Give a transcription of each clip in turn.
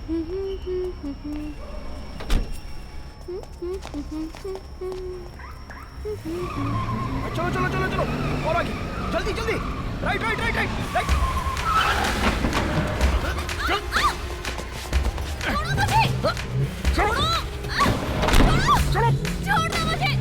चलो चलो चलो चलो और आगे जल्दी जल्दी right right right right right छोड़ो मुझे चलो छोड़ दो मुझे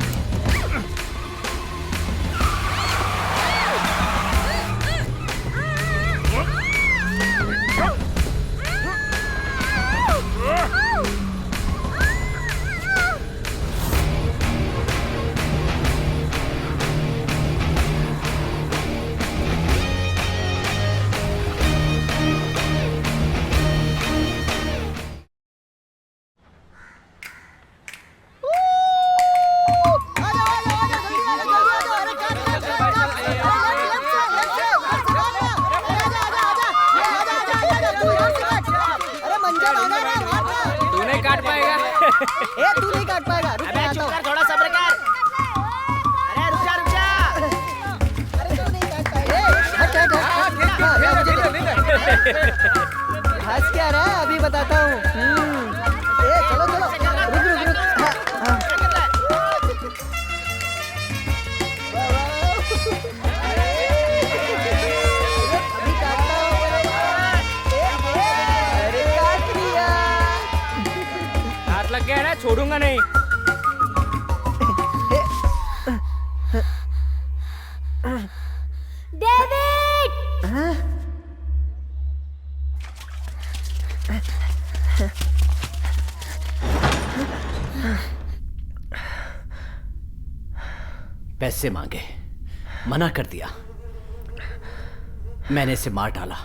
तूने काट पाएगा। ए तू नहीं काट पाएगा। रुक अबे जा, चुप आता कर, थोड़ा सब्र कर। अरे रुक जा रुक जा। हूं। अरे तू नहीं काट पाएगा। हट हट हट। हंस क्या रहा है? अभी बताता हूँ। ए चलो चलो। रुक रुक रुक। हाँ, हाँ। वाह, वाह। अभी काटता हूँ। अरे काट लिया। हाथ लग गया है ना, छोड़ूंगा नहीं। डेविड हाँ? पैसे मांगे, मना कर दिया। मैंने इसे मार डाला।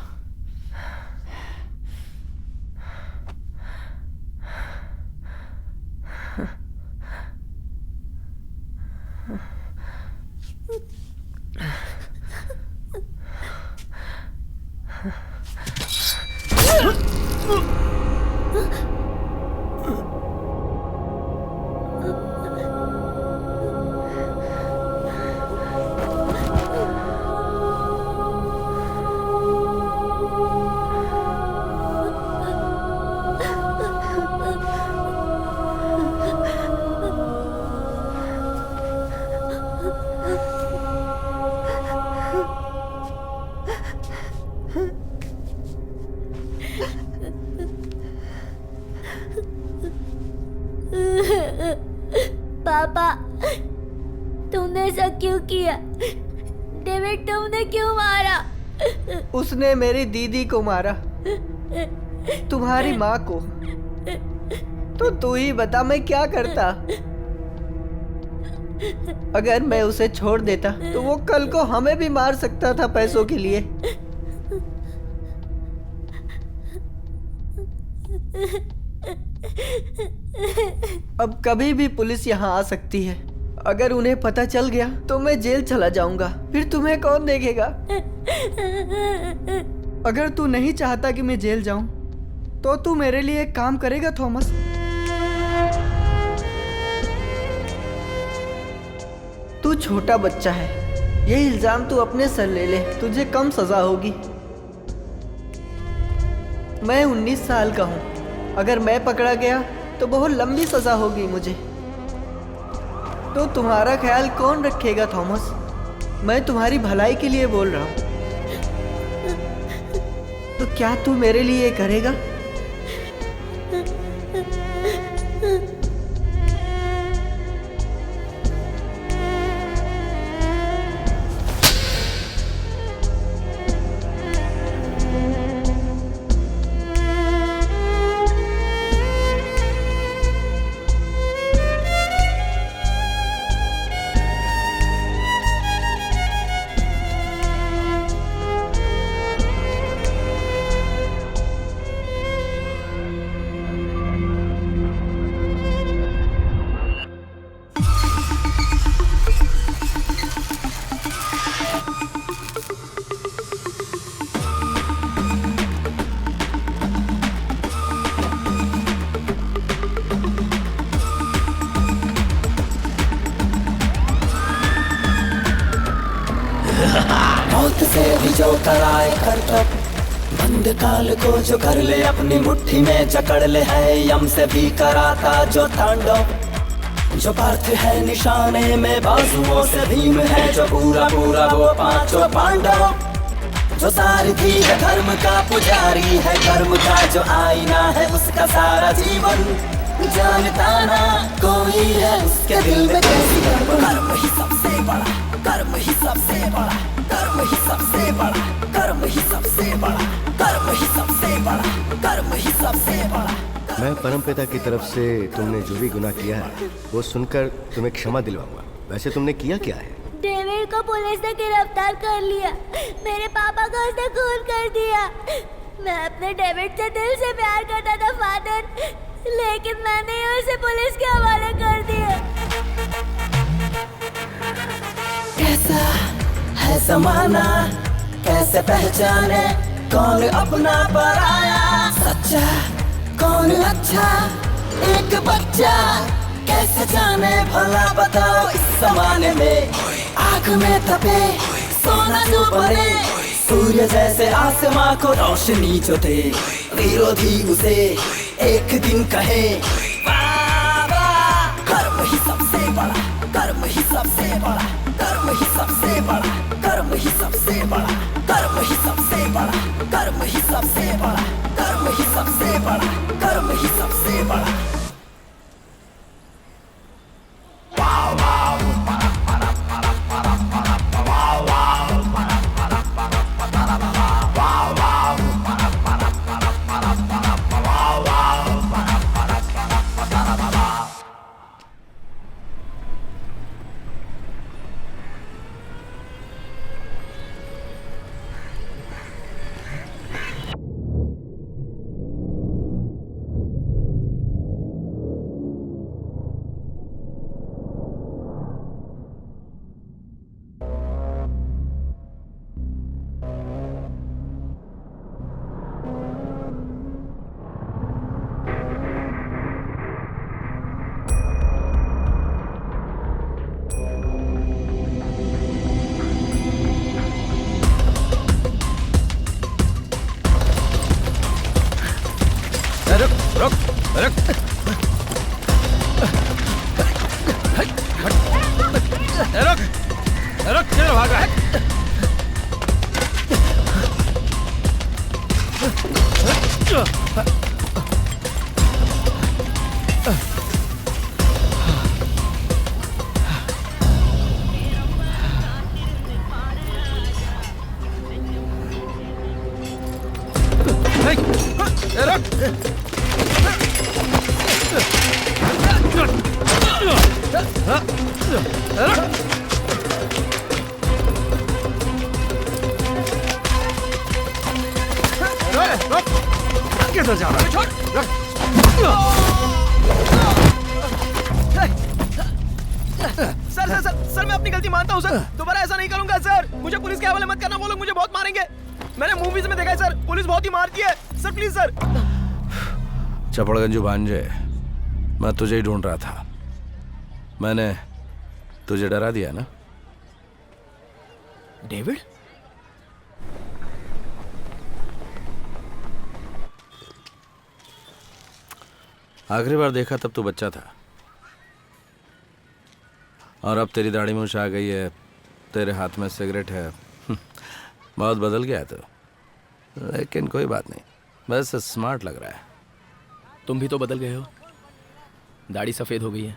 पापा तुमने ऐसा क्यों किया? डेविड तुमने क्यों मारा? उसने मेरी दीदी को मारा, तुम्हारी माँ को। तो तू ही बता मैं क्या करता? अगर मैं उसे छोड़ देता तो वो कल को हमें भी मार सकता था पैसों के लिए। अब कभी भी पुलिस यहाँ आ सकती है। अगर उन्हें पता चल गया तो मैं जेल चला जाऊंगा। फिर तुम्हें कौन देखेगा? अगर तू नहीं चाहता कि मैं जेल जाऊं तो तू मेरे लिए एक काम करेगा थॉमस? तू छोटा बच्चा है, ये इल्जाम तू अपने सर ले ले, तुझे कम सजा होगी। मैं 19 साल का हूँ, अगर मैं पकड़ा गया तो बहुत लंबी सजा होगी मुझे। तो तुम्हारा ख्याल कौन रखेगा थॉमस? मैं तुम्हारी भलाई के लिए बोल रहा हूँ। तो क्या तू मेरे लिए ये करेगा? मौत से भी जो कराए करतब, अंधकाल को जो कर ले अपनी मुट्ठी में जकड़ ले, है यम से भी कराता जो तांडव। जो पार्थ है निशाने में बाजुओं से भीम है, जो पूरा पूरा वो पांचों पांडव। जो सारथी है धर्म का पुजारी है, कर्म का जो आईना है उसका सारा जीवन। जानता ना कोई है उसके दिल में कैसी कर्म ही सबसे बड़ा, कर्म ही सबसे बड़ा, कर्म ही सबसे बड़ा, कर्म ही सबसे बड़ा, कर्म ही सबसे बड़ा, कर्म ही सबसे बड़ा। मैं परमपिता की तरफ से तुमने जो भी गुनाह किया है वो सुनकर तुम्हें क्षमा दिलवाऊंगा। वैसे तुमने किया क्या है? डेविड को पुलिस ने गिरफ्तार कर लिया। मेरे पापा को उसने खून कर दिया। मैं अपने डेविड से दिल से प्यार करता था फादर, लेकिन मैंने उसे पुलिस के हवाले कर दिया। कैसा है जमाना, कैसे पहचाने कौन अपना पराया, सच्चा कौन अच्छा एक बच्चा। कैसे जाने भला बताओ इस जमाने में, आग में तपे सोना जो बने। सूर्य जैसे आसमां को रोशनी जो दे, विरोधी उसे एक दिन कहे वाह वाह। कर्म ही सबसे बड़ा, कर्म ही सबसे बड़ा, कर्म ही सबसे बड़ा, कर्म ही सबसे बड़ा, कर्म ही सबसे बड़ा, कर्म ही सबसे बड़ा, कर्म ही सबसे बड़ा, कर्म ही सबसे बड़ा। किधर जा रहा है? छोड़। सर सर सर सर मैं अपनी गलती मानता हूँ सर, दोबारा ऐसा नहीं करूंगा सर। मुझे पुलिस के हवाले मत करना, वो लोग मुझे बहुत मारेंगे। मैंने मूवीज में देखा है सर, पुलिस बहुत ही मारती है सर, प्लीज सर। चपड़गंजू भांजे, मैं तुझे ही ढूंढ रहा था। मैंने तुझे डरा दिया ना? डेविड? आखिरी बार देखा तब तू बच्चा था, और अब तेरी दाढ़ी मूछ आ गई है, तेरे हाथ में सिगरेट है। बहुत बदल गया तो, लेकिन कोई बात नहीं, बस स्मार्ट लग रहा है। तुम भी तो बदल गए हो, दाढ़ी सफेद हो गई है,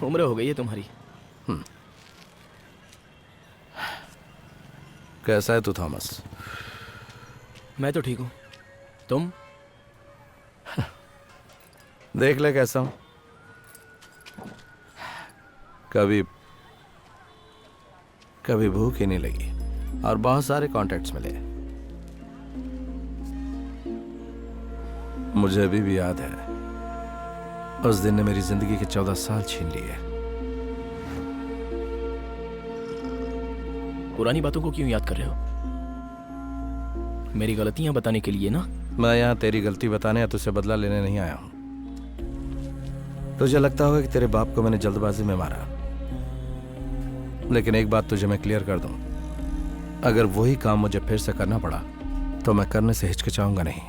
उम्र हो गई है तुम्हारी। कैसा है तू थॉमस? मैं तो ठीक हूँ, तुम? देख ले कैसा हूं। कभी कभी भूख ही नहीं लगी और बहुत सारे कॉन्टैक्ट्स मिले। मुझे अभी भी याद है, उस दिन ने मेरी जिंदगी के 14 साल छीन लिए। पुरानी बातों को क्यों याद कर रहे हो? मेरी गलतियां बताने के लिए ना? मैं यहाँ तेरी गलती बताने या तुझसे बदला लेने नहीं आया हूं। तुझे लगता होगा कि तेरे बाप को मैंने जल्दबाजी में मारा, लेकिन एक बात तुझे मैं क्लियर कर दूं, अगर वही काम मुझे फिर से करना पड़ा तो मैं करने से हिचकिचाऊंगा नहीं।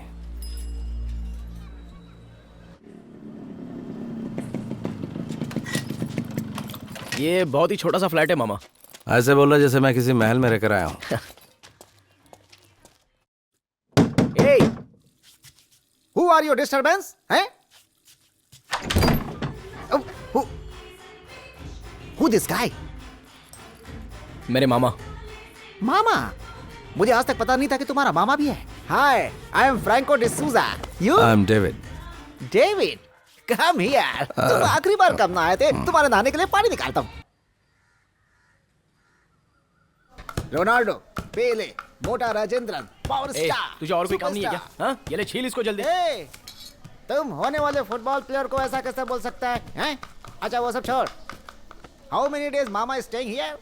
ये बहुत ही छोटा सा फ्लैट है मामा। ऐसे बोल रहा जैसे मैं किसी महल में रहकर आया हूँ। Hey! Who are your disturbance? हैं? Oh, who this guy? मेरे मामा। मामा? मुझे आज तक पता नहीं था कि तुम्हारा मामा भी है। Hi, I am Franco D'Souza. You? I am David. David. Come here. तुम आखिरी बार कब ना आए थे? तुम्हारे नहाने के लिए पानी निकालता हूँ। रोनाल्डो, पेले, मोटा राजेंद्रन, पावर ए, स्टार। तुझे और कोई काम नहीं है क्या? हाँ? ये ले छील इसको जल्दी। ए, तुम होने वाले फुटबॉल प्लेयर को ऐसा कैसे बोल सकता है? हैं? अच्छा वो सब छोड़। हाउ मेनी डेज मामा is staying here?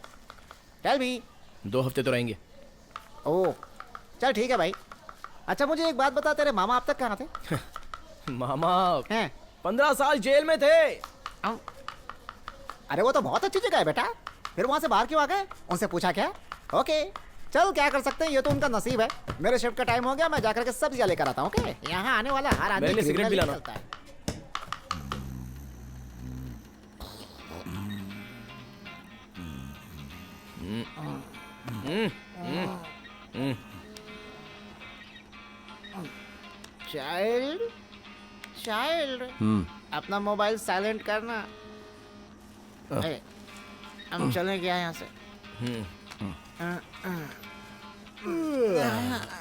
Tell me. 2 हफ्ते तो रहेंगे। ओह, चल ठीक है भाई। अच्छा मुझे एक बात बता, तेरे मामा अब तक कहाँ थे? मामा हैं? 15 साल जेल में थे। अरे वो तो बहुत अच्छी जगह है बेटा, फिर वहां से बाहर क्यों आ गए? उनसे पूछा क्या? ओके चल, क्या कर सकते हैं, ये तो उनका नसीब है। मेरे शिफ्ट का टाइम हो गया, मैं जाकर के सब्जियां लेकर आता हूँ। ओके, यहाँ आने वाला हर आदमी मेरे लिए सिगरेट भी criminal लाना। निकलता है। चाइल्ड, चाइल्ड, अपना मोबाइल साइलेंट करना। ए, हम चलें क्या यहाँ से?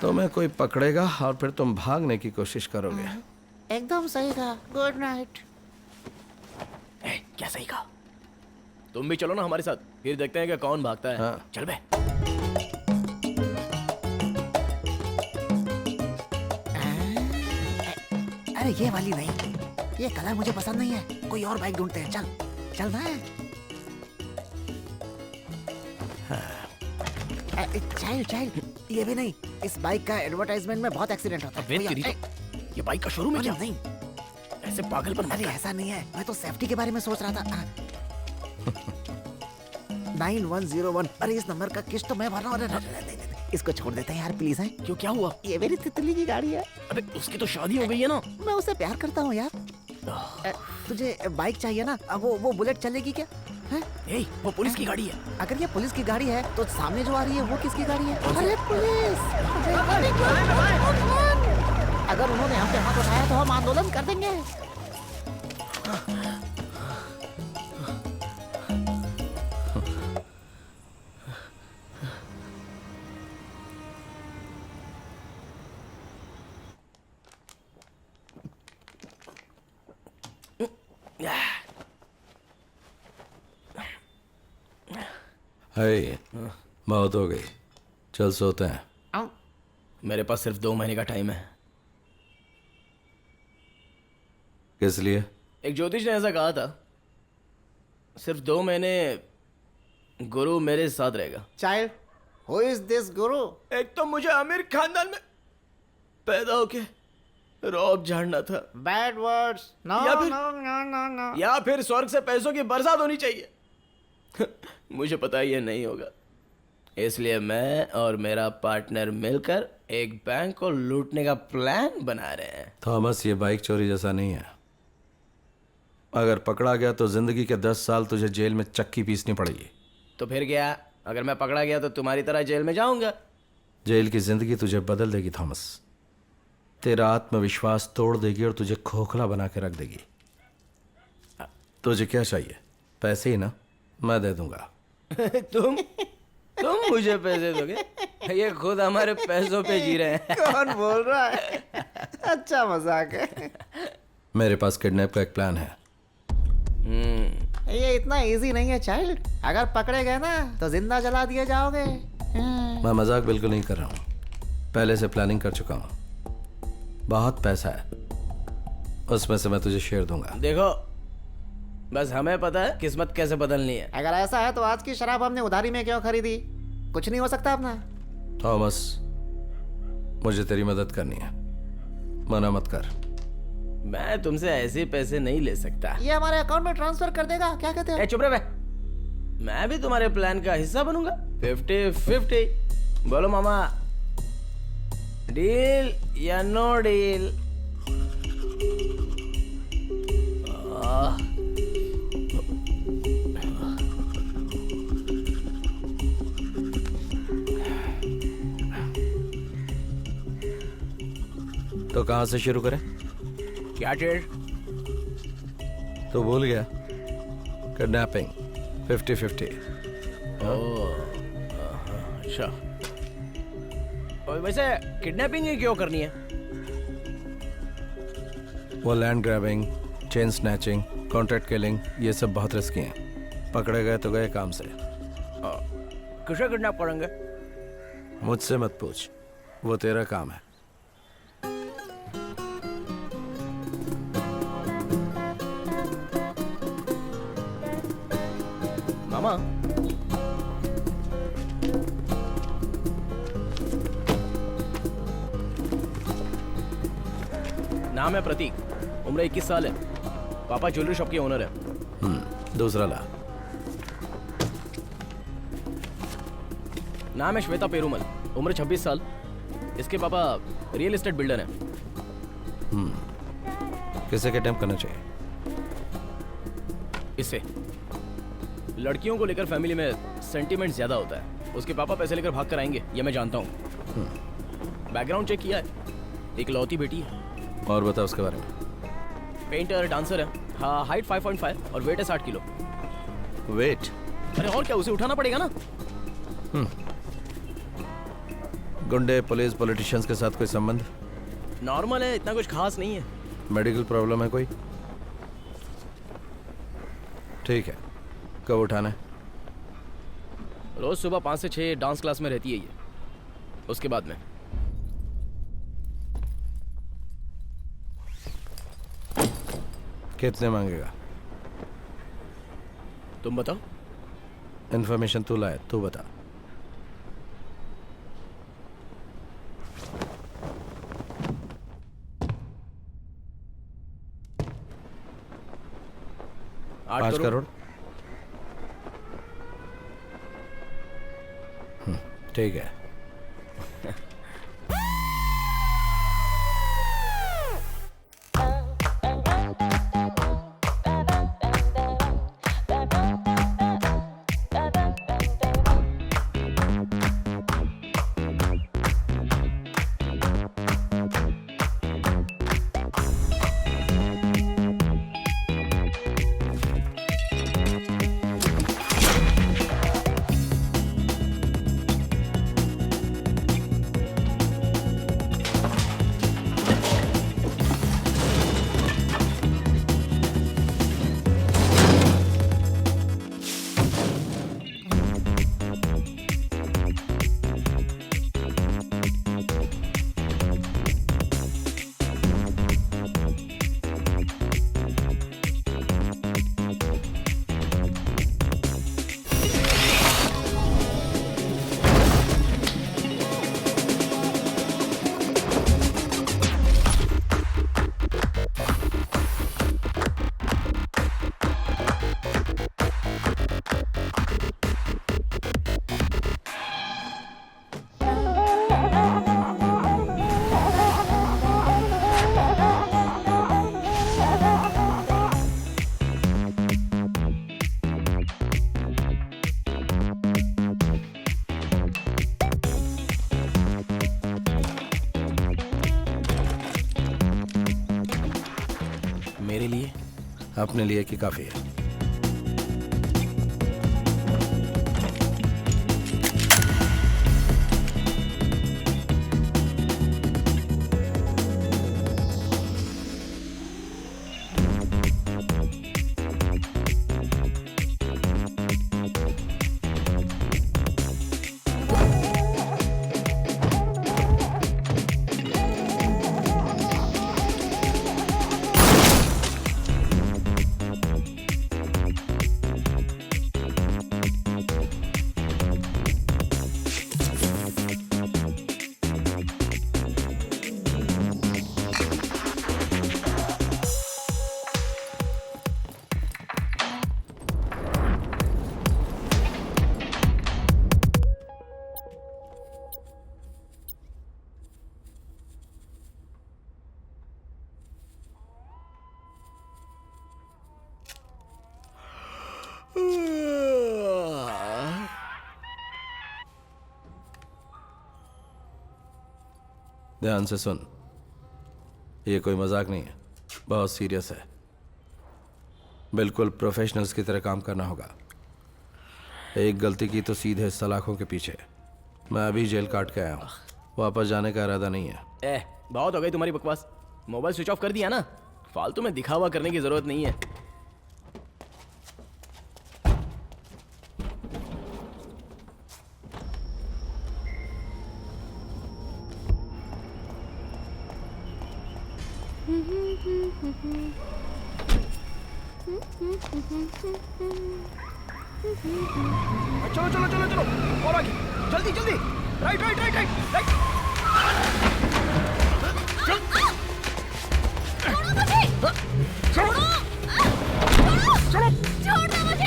तुम्हें कोई पकड़ेगा और फिर तुम भागने की कोशिश करोगे। एकदम सही कहा। Good night. क्या सही कहा? तुम भी चलो ना हमारे साथ, फिर देखते हैं कि कौन भागता है। हाँ। चल बे। अरे ये वाली नहीं, ये कलर मुझे पसंद नहीं है। कोई और बाइक ढूंढते हैं। चल चल ना। चाइल्ड, चाइल्ड, ये भी नहीं। इस बाइक का एडवर्टाइजमेंट में बहुत एक्सीडेंट होता है। अबे कोई तेरी और- तो- ये बाइक का शोरूम है क्या? नहीं, ऐसे पागलपन मत अरे कर। ऐसा नहीं है, मैं तो सेफ्टी के बारे में सोच रहा था। 9101। अरे इस नंबर का किस्त तो मैं भर रहा हूँ। नहीं, इसको छोड़ देते हैं यार प्लीज। है क्यों, क्या हुआ? ये मेरी तितली की गाड़ी है। अबे उसकी तो शादी हो गई है ना। मैं उसे प्यार करता हूँ यार। तुझे बाइक चाहिए ना? वो बुलेट चलेगी क्या? हैं? ए, वो पुलिस की गाड़ी है। अगर ये पुलिस की गाड़ी है तो सामने जो आ रही है वो किसकी गाड़ी है? अरे पुलिस! अगर उन्होंने हम पे हाथ उठाया तो हम आंदोलन कर देंगे। हे, बहुत हो गई, चल सोते हैं। मेरे पास सिर्फ 2 महीने का टाइम है। किस लिए? एक ज्योतिष ने ऐसा कहा था, सिर्फ 2 महीने गुरु मेरे साथ रहेगा। चाइल्ड, हु इज दिस गुरु? एक तो मुझे अमीर खानदान में पैदा होके रौब झाड़ना था, बैड वर्ड्स। नो या फिर- नो नो नो नो। या फिर स्वर्ग से पैसों की बरसात होनी चाहिए। मुझे पता है ये नहीं होगा, इसलिए मैं और मेरा पार्टनर मिलकर एक बैंक को लूटने का प्लान बना रहे हैं। थॉमस, ये बाइक चोरी जैसा नहीं है। अगर पकड़ा गया तो जिंदगी के 10 साल तुझे जेल में चक्की पीसनी पड़ेगी। तो फिर क्या, अगर मैं पकड़ा गया तो तुम्हारी तरह जेल में जाऊंगा। जेल की जिंदगी तुझे बदल देगी थॉमस, तेरा आत्मविश्वास तोड़ देगी और तुझे खोखला बना के रख देगी। तुझे क्या चाहिए? पैसे ही ना? मैं दे दूंगा। तुम मुझे पैसे दोगे? ये खुद हमारे पैसों पे जी रहे हैं। कौन बोल रहा है? अच्छा मजाक है। मेरे पास किडनैप का एक प्लान है। ये इतना इजी नहीं है चाइल्ड। अगर पकड़े गए ना तो जिंदा जला दिए जाओगे। मैं मजाक बिल्कुल नहीं कर रहा हूँ, पहले से प्लानिंग कर चुका हूँ। बहुत पैसा है, उसमें से मैं तुझे शेयर दूंगा। देखो, बस हमें पता है किस्मत कैसे बदलनी है। अगर ऐसा है तो आज की शराब हमने उधारी में क्यों खरीदी? कुछ नहीं हो सकता अपना। थॉमस, मुझे तेरी मदद करनी है, मना मत कर। मैं तुमसे ऐसे पैसे नहीं ले सकता। ये हमारे अकाउंट में ट्रांसफर कर देगा, क्या कहते ए, हैं? चुप रहे बे। मैं भी तुम्हारे प्लान का हिस्सा बनूंगा। 50-50। बोलो मामा, डील या नो डील? तो कहाँ से शुरू करें? क्या ट्रेड? तो भूल गया। किडनैपिंग 50-50। अच्छा, और वैसे किडनैपिंग ही क्यों करनी है? वो land grabbing, chain snatching, contract killing, ये सब बहुत रिस्की हैं। पकड़े गए तो गए काम से। किसे किडनैप करेंगे? मुझसे मत पूछ, वो तेरा काम है। मामा, नाम है प्रतीक, उम्र 21 साल है, पापा ज्वेलरी शॉप के ओनर है। दूसरा ला। नाम है श्वेता पेरुमल, उम्र 26 साल, इसके पापा रियल एस्टेट बिल्डर हैं। किसे किडनैप करना चाहिए? इससे लड़कियों को लेकर फैमिली में सेंटीमेंट ज्यादा होता है। उसके पापा पैसे लेकर भाग कर आएंगे, ये मैं जानता हूँ। बैकग्राउंड चेक किया है, एक लौती बेटी है। और बता उसके बारे में। पेंटर, डांसर है, हाँ, हाइट 5.5 और वेट है 60 किलो। वेट? अरे और क्या, उसे उठाना पड़ेगा ना। गुंडे, पुलिस, पॉलिटिशियंस के साथ कोई संबंध? नॉर्मल है, इतना कुछ खास नहीं है। मेडिकल प्रॉब्लम है कोई? ठीक है, कब उठाना है? रोज सुबह 5 से 6 डांस क्लास में रहती है ये, उसके बाद में। कितने मांगेगा? तुम बताओ। इन्फॉर्मेशन तू लाए, तू बता। आठ 5 करोड़? ठीक है। मेरे लिए? अपने लिए कि काफी है? ध्यान से सुन, ये कोई मजाक नहीं है, बहुत सीरियस है। बिल्कुल प्रोफेशनल्स की तरह काम करना होगा। एक गलती की तो सीधे सलाखों के पीछे। मैं अभी जेल काट के आया हूँ, वापस जाने का इरादा नहीं है। बहुत हो गई तुम्हारी बकवास। मोबाइल स्विच ऑफ कर दिया ना, फालतू में दिखावा करने की जरूरत नहीं है। चलो चलो चलो चलो, और आगे, जल्दी जल्दी, right right right right right. छोड़ो मुझे, छोड़ो मुझे।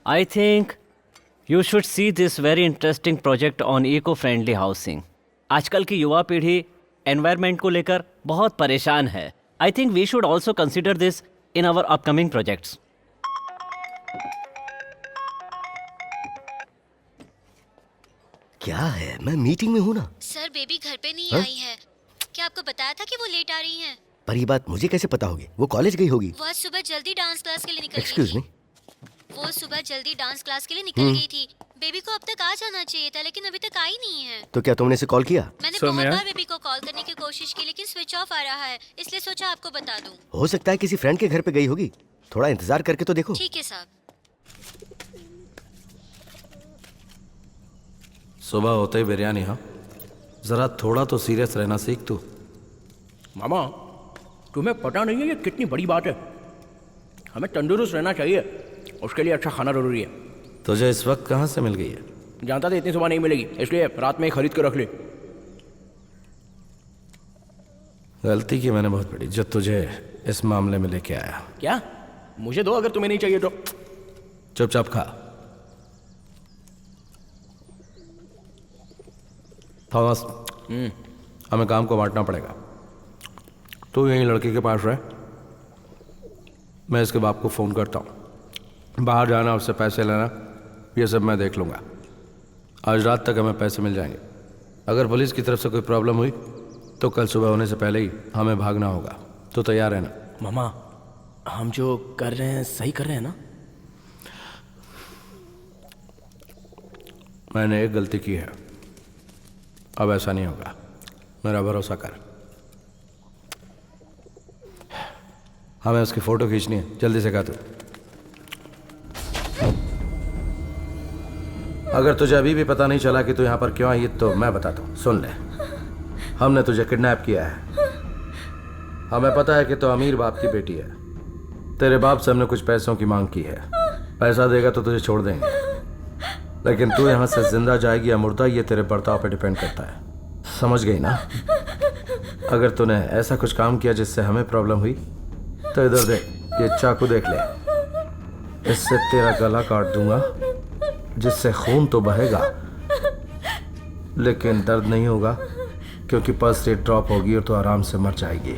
I think you should see this very interesting project on eco-friendly housing. आजकल की युवा पीढ़ी एनवायरनमेंट को लेकर बहुत परेशान है. I think we should also consider this in our upcoming projects. क्या है, मैं मीटिंग में हूँ ना। सर बेबी घर पे नहीं आई है। क्या आपको बताया था कि वो लेट आ रही हैं? पर ये बात मुझे कैसे पता होगी? वो कॉलेज गई होगी। वो आज सुबह जल्दी डांस क्लास के लिए निकल गई एक्सक्यूज थी। मी। वो सुबह जल्दी डांस क्लास के लिए निकल गई थी। बेबी को अब तक आ जाना चाहिए था, लेकिन अभी तक आई नहीं है। तो क्या तुमने इसे कॉल किया? मैंने बहुत बार बेबी को कॉल करने की कोशिश की, लेकिन स्विच ऑफ आ रहा है, इसलिए सोचा आपको बता दूं। हो सकता है किसी फ्रेंड के घर पे गई होगी। थोड़ा इंतजार करके तो देखो। ठीक है साहब। सुबह होते ही बिरयानी। हाँ, जरा थोड़ा तो सीरियस रहना सीख तू। मामा, तुम्हें पता नहीं है ये कितनी बड़ी बात है। हमें तंदुरुस्त रहना चाहिए, उसके लिए अच्छा खाना जरूरी है। तुझे इस वक्त कहाँ से मिल गई है? जानता था इतनी सुबह नहीं मिलेगी, इसलिए रात में ही खरीद के रख ली। गलती की मैंने बहुत बड़ी, जो तुझे इस मामले में लेके आया। क्या? मुझे दो अगर तुम्हें नहीं चाहिए तो। चुपचाप खा। थॉमस, हमें काम को बांटना पड़ेगा। तू यहीं लड़के के पास रह, मैं इसके बाप को फ़ोन करता हूँ। बाहर जाना, उससे पैसे लेना, ये सब मैं देख लूँगा। आज रात तक हमें पैसे मिल जाएंगे। अगर पुलिस की तरफ से कोई प्रॉब्लम हुई तो कल सुबह होने से पहले ही हमें भागना होगा। तो तैयार रहना। मामा, हम जो कर रहे हैं सही कर रहे हैं ना? मैंने एक गलती की है, अब ऐसा नहीं होगा, मेरा भरोसा कर। हमें उसकी फोटो खींचनी है, जल्दी से कहा तू। अगर तुझे अभी भी पता नहीं चला कि तू यहाँ पर क्यों आई तो मैं बताता हूँ, सुन ले। हमने तुझे किडनैप किया है। हमें पता है कि तू अमीर बाप की बेटी है। तेरे बाप से हमने कुछ पैसों की मांग की है। पैसा देगा तो तुझे छोड़ देंगे, लेकिन तू यहाँ से जिंदा जाएगी या मुर्दा ये तेरे बर्ताव पे डिपेंड करता है। समझ गई ना? अगर तूने ऐसा कुछ काम किया जिससे हमें प्रॉब्लम हुई तो इधर देख, ये चाकू देख ले। इससे तेरा गला काट दूंगा, जिससे खून तो बहेगा लेकिन दर्द नहीं होगा, क्योंकि पल्स रेट ड्रॉप होगी और तो आराम से मर जाएगी।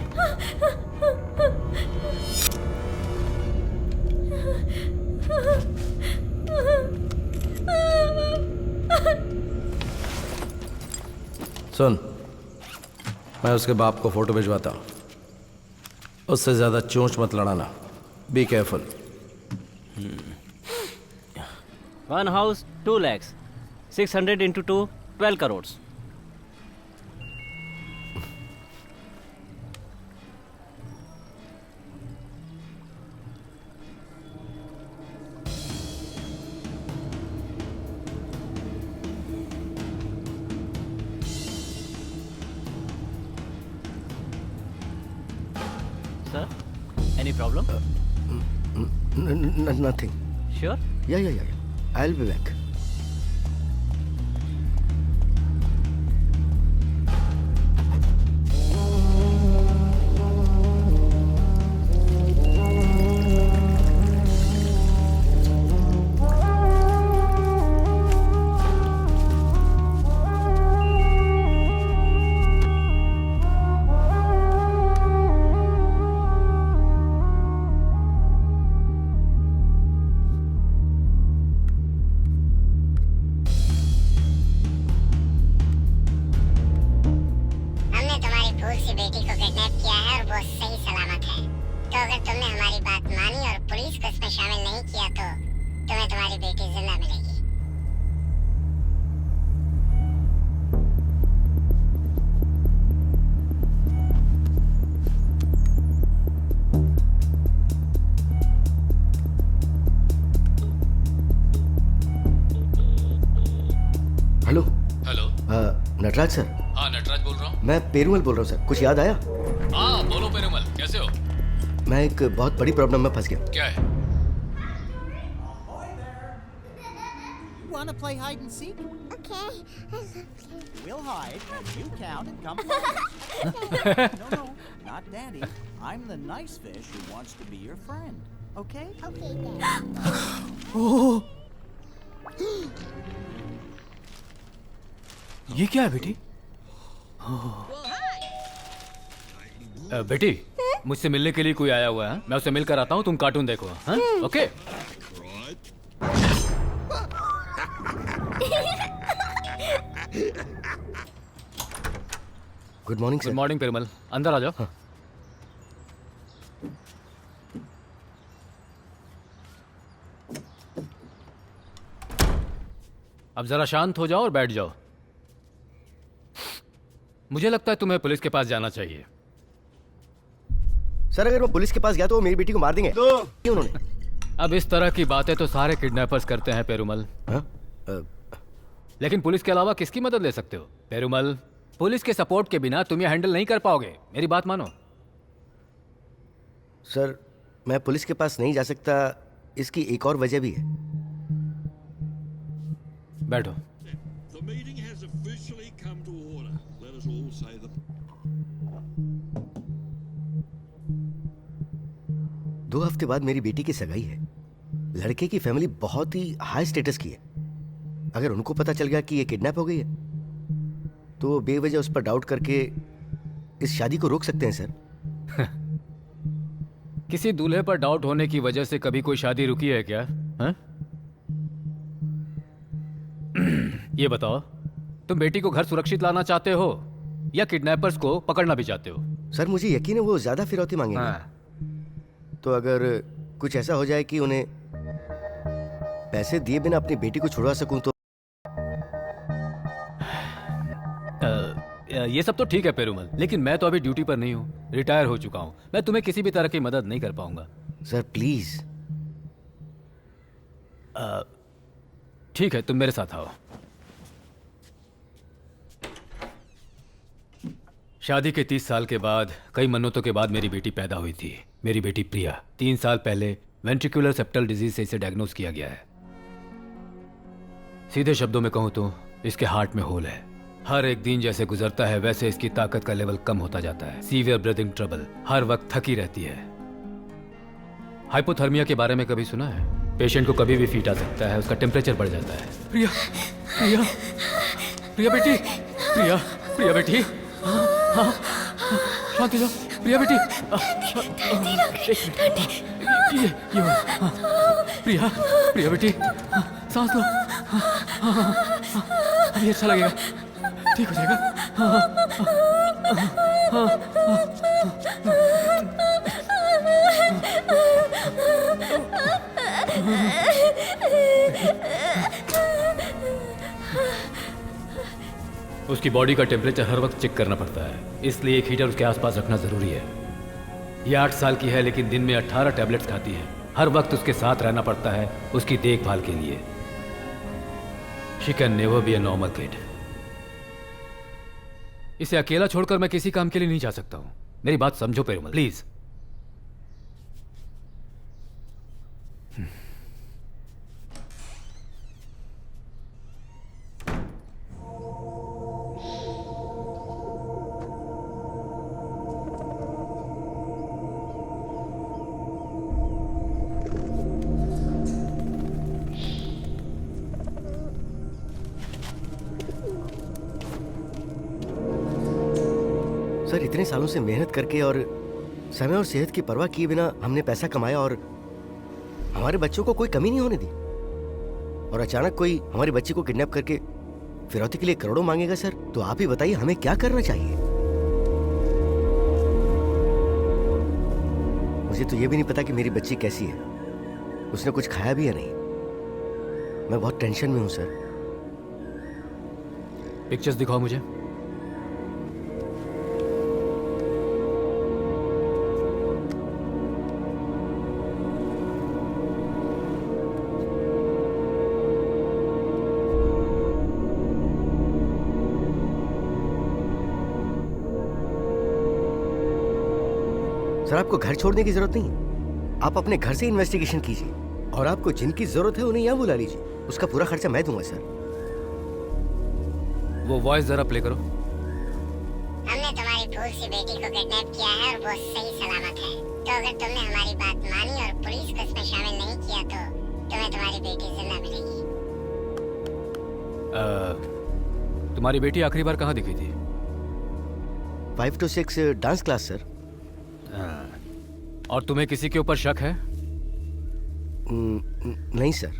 सुन, मैं उसके बाप को फोटो भिजवाता हूं, उससे ज्यादा चोंच मत लड़ाना। Be careful. 1 house, 2 lakhs. 600 into 2, 12 crores. Sir, any problem? Nothing. Sure? Yeah. I'll be back. Hello. Nataraj sir. हाँ, नटराज बोल रहा हूँ। मैं पेरूमल बोल रहा हूँ सर। कुछ याद आया? हाँ, बोलो पेरूमल, कैसे हो? मैं एक बहुत बड़ी प्रॉब्लम में फंस गया। क्या है? Wanna play hide and seek? Okay. We'll hide and you count and come play. No, not Daddy. I'm the nice fish who wants to be your friend. Okay? Okay, Dad. ये क्या है बेटी? बेटी, मुझसे मिलने के लिए कोई आया हुआ है। मैं उससे मिलकर आता हूँ, तुम कार्टून देखो। हाँ? Okay? Good morning sir. Good morning Perumal, अंदर आ जाओ। हाँ। अब जरा शांत हो जाओ और बैठ जाओ। मुझे लगता है तुम्हें पुलिस के पास जाना चाहिए। सर, अगर मैं पुलिस के पास गया तो वो मेरी बेटी को मार देंगे। क्यों उन्होंने? अब इस तरह की बातें तो सारे किडनैपर्स करते हैं पेरूमल। लेकिन पुलिस के अलावा किसकी मदद ले सकते हो पेरूमल? पुलिस के सपोर्ट के बिना तुम ये हैंडल नहीं कर पाओगे, मेरी बात मानो। सर, मैं पुलिस के पास नहीं जा सकता, इसकी एक और वजह भी है। बैठो। The meeting has officially come to order. Let us all say the... 2 हफ्ते बाद मेरी बेटी की सगाई है। लड़के की फैमिली बहुत ही हाई स्टेटस की है। अगर उनको पता चल गया कि ये किडनैप हो गई है तो वो बेवजह उस पर डाउट करके इस शादी को रोक सकते हैं सर। किसी दूल्हे पर डाउट होने की वजह से कभी कोई शादी रुकी है क्या? हा? ये बताओ, तुम बेटी को घर सुरक्षित लाना चाहते हो या किडनैपर्स को पकड़ना भी चाहते हो? सर, मुझे यकीन है वो ज्यादा फिरौती मांगेंगे। हाँ। तो अगर कुछ ऐसा हो जाए कि उन्हें पैसे दिए बिना अपनी बेटी को छुड़वा सकूं तो ये सब तो ठीक है पेरुमल, लेकिन मैं तो अभी ड्यूटी पर नहीं हूँ, रिटायर हो चुका हूँ। मैं तुम्हें किसी भी तरह की मदद नहीं कर पाऊंगा। Sir please. ठीक है, तुम मेरे साथ आओ। शादी के 30 साल के बाद, कई मन्नतों के बाद मेरी बेटी पैदा हुई थी। मेरी बेटी प्रिया। 3 साल पहले वेंट्रिकुलर सेप्टल डिजीज से इसे डायग्नोज किया गया है। सीधे शब्दों में कहूं तो इसके हार्ट में होल है। हर एक दिन जैसे गुजरता है वैसे इसकी ताकत का लेवल कम होता जाता है। सीवियर ब्रीदिंग ट्रबल, हर वक्त थकी रहती है। हाइपोथर्मिया के बारे में कभी सुना है? पेशेंट को कभी भी फीट आ सकता है, उसका टेम्परेचर बढ़ जाता है। प्रिया, प्रिया, प्रिया बेटी, प्रिया, प्रिया बेटी, हाँ, शांत हो जाओ, प्रिया बेटी। ये प्रिया, प्रिया बेटी, सांस लो, अभी अच्छा लगेगा, ठीक हो जाएगा। उसकी बॉडी का टेम्परेचर हर वक्त चेक करना पड़ता है, इसलिए एक हीटर उसके आसपास रखना जरूरी है। ये 8 साल की है लेकिन दिन में 18 टैबलेट्स खाती है। हर वक्त उसके साथ रहना पड़ता है उसकी देखभाल के लिए। She can never be a normal kid. इसे अकेला छोड़कर मैं किसी काम के लिए नहीं जा सकता हूं। मेरी बात समझो पेरुमल, प्लीज। सर इतने सालों से मेहनत करके और समय और सेहत की परवाह किए बिना हमने पैसा कमाया और हमारे बच्चों को कोई कमी नहीं होने दी, और अचानक कोई हमारी बच्ची को किडनैप करके फिरौती के लिए करोड़ों मांगेगा। सर तो आप ही बताइए हमें क्या करना चाहिए। मुझे तो ये भी नहीं पता कि मेरी बच्ची कैसी है, उसने कुछ खाया भी या नहीं। मैं बहुत टेंशन में हूं सर। पिक्चर्स दिखाओ मुझे। सर आपको घर छोड़ने की जरूरत नहीं है, आप अपने घर से इन्वेस्टिगेशन कीजिए और आपको जिनकी जरूरत है उन्हें यहाँ बुला लीजिए। उसका पूरा खर्चा मैं दूंगा सर। वो वॉइस जरा प्ले करो। हमने तुम्हारी फूल सी बेटी को किडनैप किया है और वो सही सलामत है। तो अगर तुमने हमारी बात मानी और पुलिस को इसमें शामिल नहीं किया तो तुम्हें तुम्हारी बेटी जिंदा मिलेगी। तुम्हारी बेटी आखिरी बार कहाँ दिखी थी? 5 to 6 डांस क्लास सर। और तुम्हें किसी के ऊपर शक है? नहीं सर।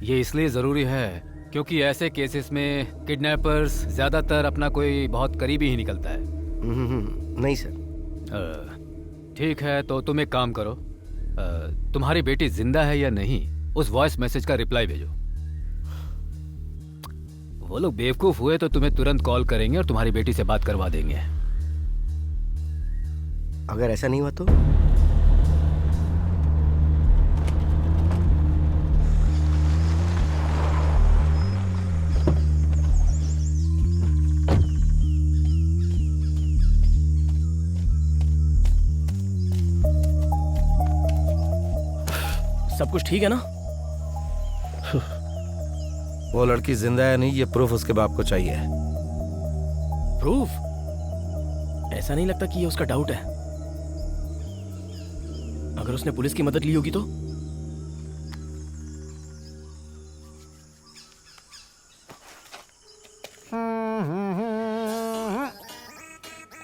ये इसलिए जरूरी है क्योंकि ऐसे केसेस में किडनैपर्स ज्यादातर अपना कोई बहुत करीबी ही निकलता है। नहीं सर। ठीक है, तो तुम एक काम करो, तुम्हारी बेटी जिंदा है या नहीं उस वॉइस मैसेज का रिप्लाई भेजो। वो लोग बेवकूफ हुए तो तुम्हें तुरंत कॉल करेंगे और तुम्हारी बेटी से बात करवा देंगे। अगर ऐसा नहीं हुआ तो? सब कुछ ठीक है ना? वो लड़की जिंदा है नहीं, ये प्रूफ उसके बाप को चाहिए। प्रूफ? ऐसा नहीं लगता कि ये उसका डाउट है। अगर उसने पुलिस की मदद ली होगी तो?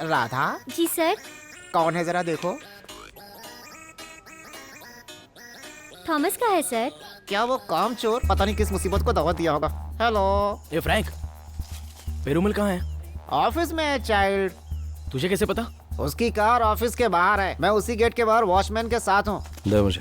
राधा जी सर। कौन है जरा देखो। थॉमस का है सर। क्या वो कामचोर पता नहीं किस मुसीबत को दावत दिया होगा। हेलो। ए फ्रैंक, पेरुमल कहाँ है? ऑफिस में है चाइल्ड। तुझे कैसे पता? उसकी कार ऑफिस के बाहर है, मैं उसी गेट के बाहर वॉचमैन के साथ हूँ। दे मुझे।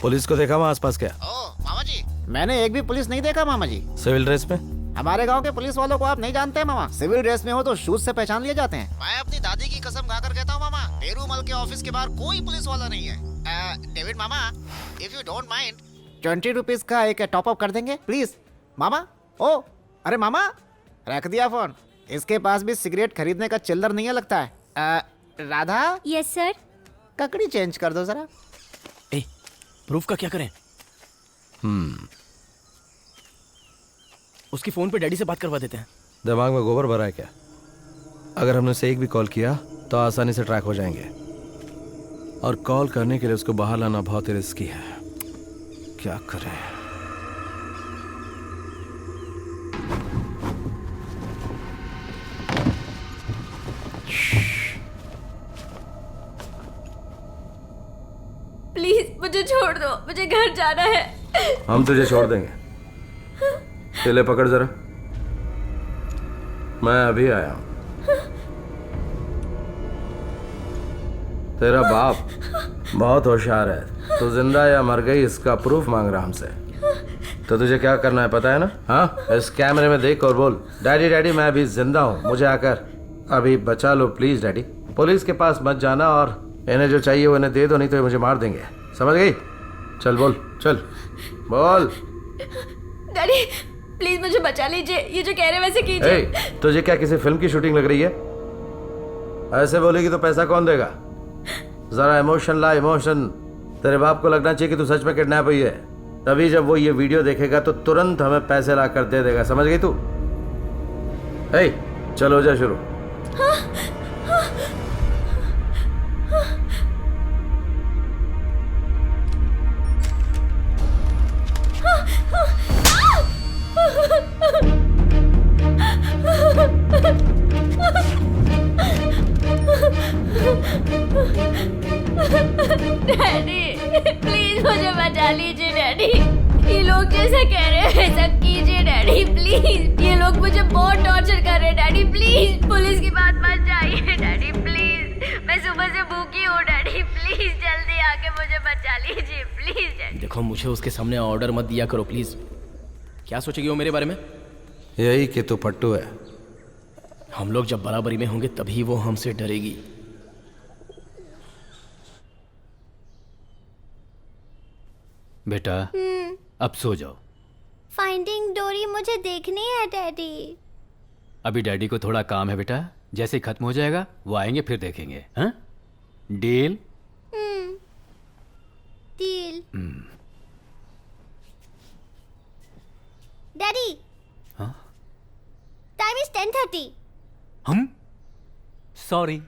पुलिस को देखा वहाँ आसपास क्या? ओह मामा जी, मैंने एक भी पुलिस नहीं देखा मामा जी। सिविल ड्रेस में? हमारे गांव के पुलिस वालों को आप नहीं जानते हैं मामा। सिविल ड्रेस में हो तो शूज से पहचान लिए जाते हैं। मैं अपनी दादी की कसम खाकर कहता हूँ मामा, पेरूमल के ऑफिस के बाहर कोई पुलिस वाला नहीं है। David mama, if you don't mind 20 rupees का एक टॉप अप कर देंगे प्लीज मामा। ओ अरे मामा, रख दिया फोन। इसके पास भी सिगरेट खरीदने का चिल्लर नहीं है लगता है। राधा। Yes sir. ककड़ी चेंज कर दो जरा। प्रूफ का क्या करें? उसकी फोन पे डैडी से बात करवा देते हैं। दिमाग में गोबर भरा है क्या? अगर हमने उसे एक भी कॉल किया तो आसानी से ट्रैक हो जाएंगे, और कॉल करने के लिए उसको बाहर लाना बहुत ही रिस्की है। क्या करें? प्लीज मुझे छोड़ दो, मुझे घर जाना है। हम तुझे छोड़ देंगे। चले पकड़ जरा, मैं अभी आया हूं। तेरा बाप बहुत होशियार है। तू जिंदा या मर गई इसका प्रूफ मांग रहा हमसे। तो तुझे क्या करना है पता है ना? हाँ, इस कैमरे में देख और बोल, डैडी डैडी मैं अभी जिंदा हूँ, मुझे आकर अभी बचा लो प्लीज डैडी। पुलिस के पास मत जाना और इन्हें जो चाहिए वो इन्हें दे दो, नहीं तो ये मुझे मार देंगे। समझ गई? चल बोल, चल बोल। डैडी प्लीज मुझे बचा लीजिए, ये जो कह रहे हैं वैसे कीजिए। तुझे क्या किसी फिल्म की शूटिंग लग रही है? ऐसे बोलेगी तो पैसा कौन देगा? जरा इमोशन ला, इमोशन। तेरे बाप को लगना चाहिए कि तू सच में किडनैप हुई है, तभी जब वो ये वीडियो देखेगा तो तुरंत हमें पैसे ला कर दे देगा। समझ गई तू? चलो हो जा शुरू। डैडी प्लीज मुझे बचा लीजिए डैडी। ये लोग जैसा कह रहे हैं वैसा कीजिए डैडी प्लीज। ये लोग मुझे बहुत टॉर्चर कर रहे हैं डैडी। प्लीज पुलिस की बात मत जाइए डैडी प्लीज। मैं सुबह से भूखी हूँ डैडी, प्लीज जल्दी आके मुझे बचा लीजिए प्लीज डैडी। देखो मुझे उसके सामने ऑर्डर मत दिया करो प्लीज। क्या सोचेगी वो मेरे बारे में? यही कि तू पट्टू है। हम लोग जब बराबरी में होंगे तभी वो हमसे डरेगी। बेटा अब सो जाओ। फाइंडिंग डोरी मुझे देखनी है डैडी। अभी डैडी को थोड़ा काम है बेटा, जैसे ही खत्म हो जाएगा वो आएंगे फिर देखेंगे। हाँ deal? Deal. Daddy time is 10:30। हम सॉरी।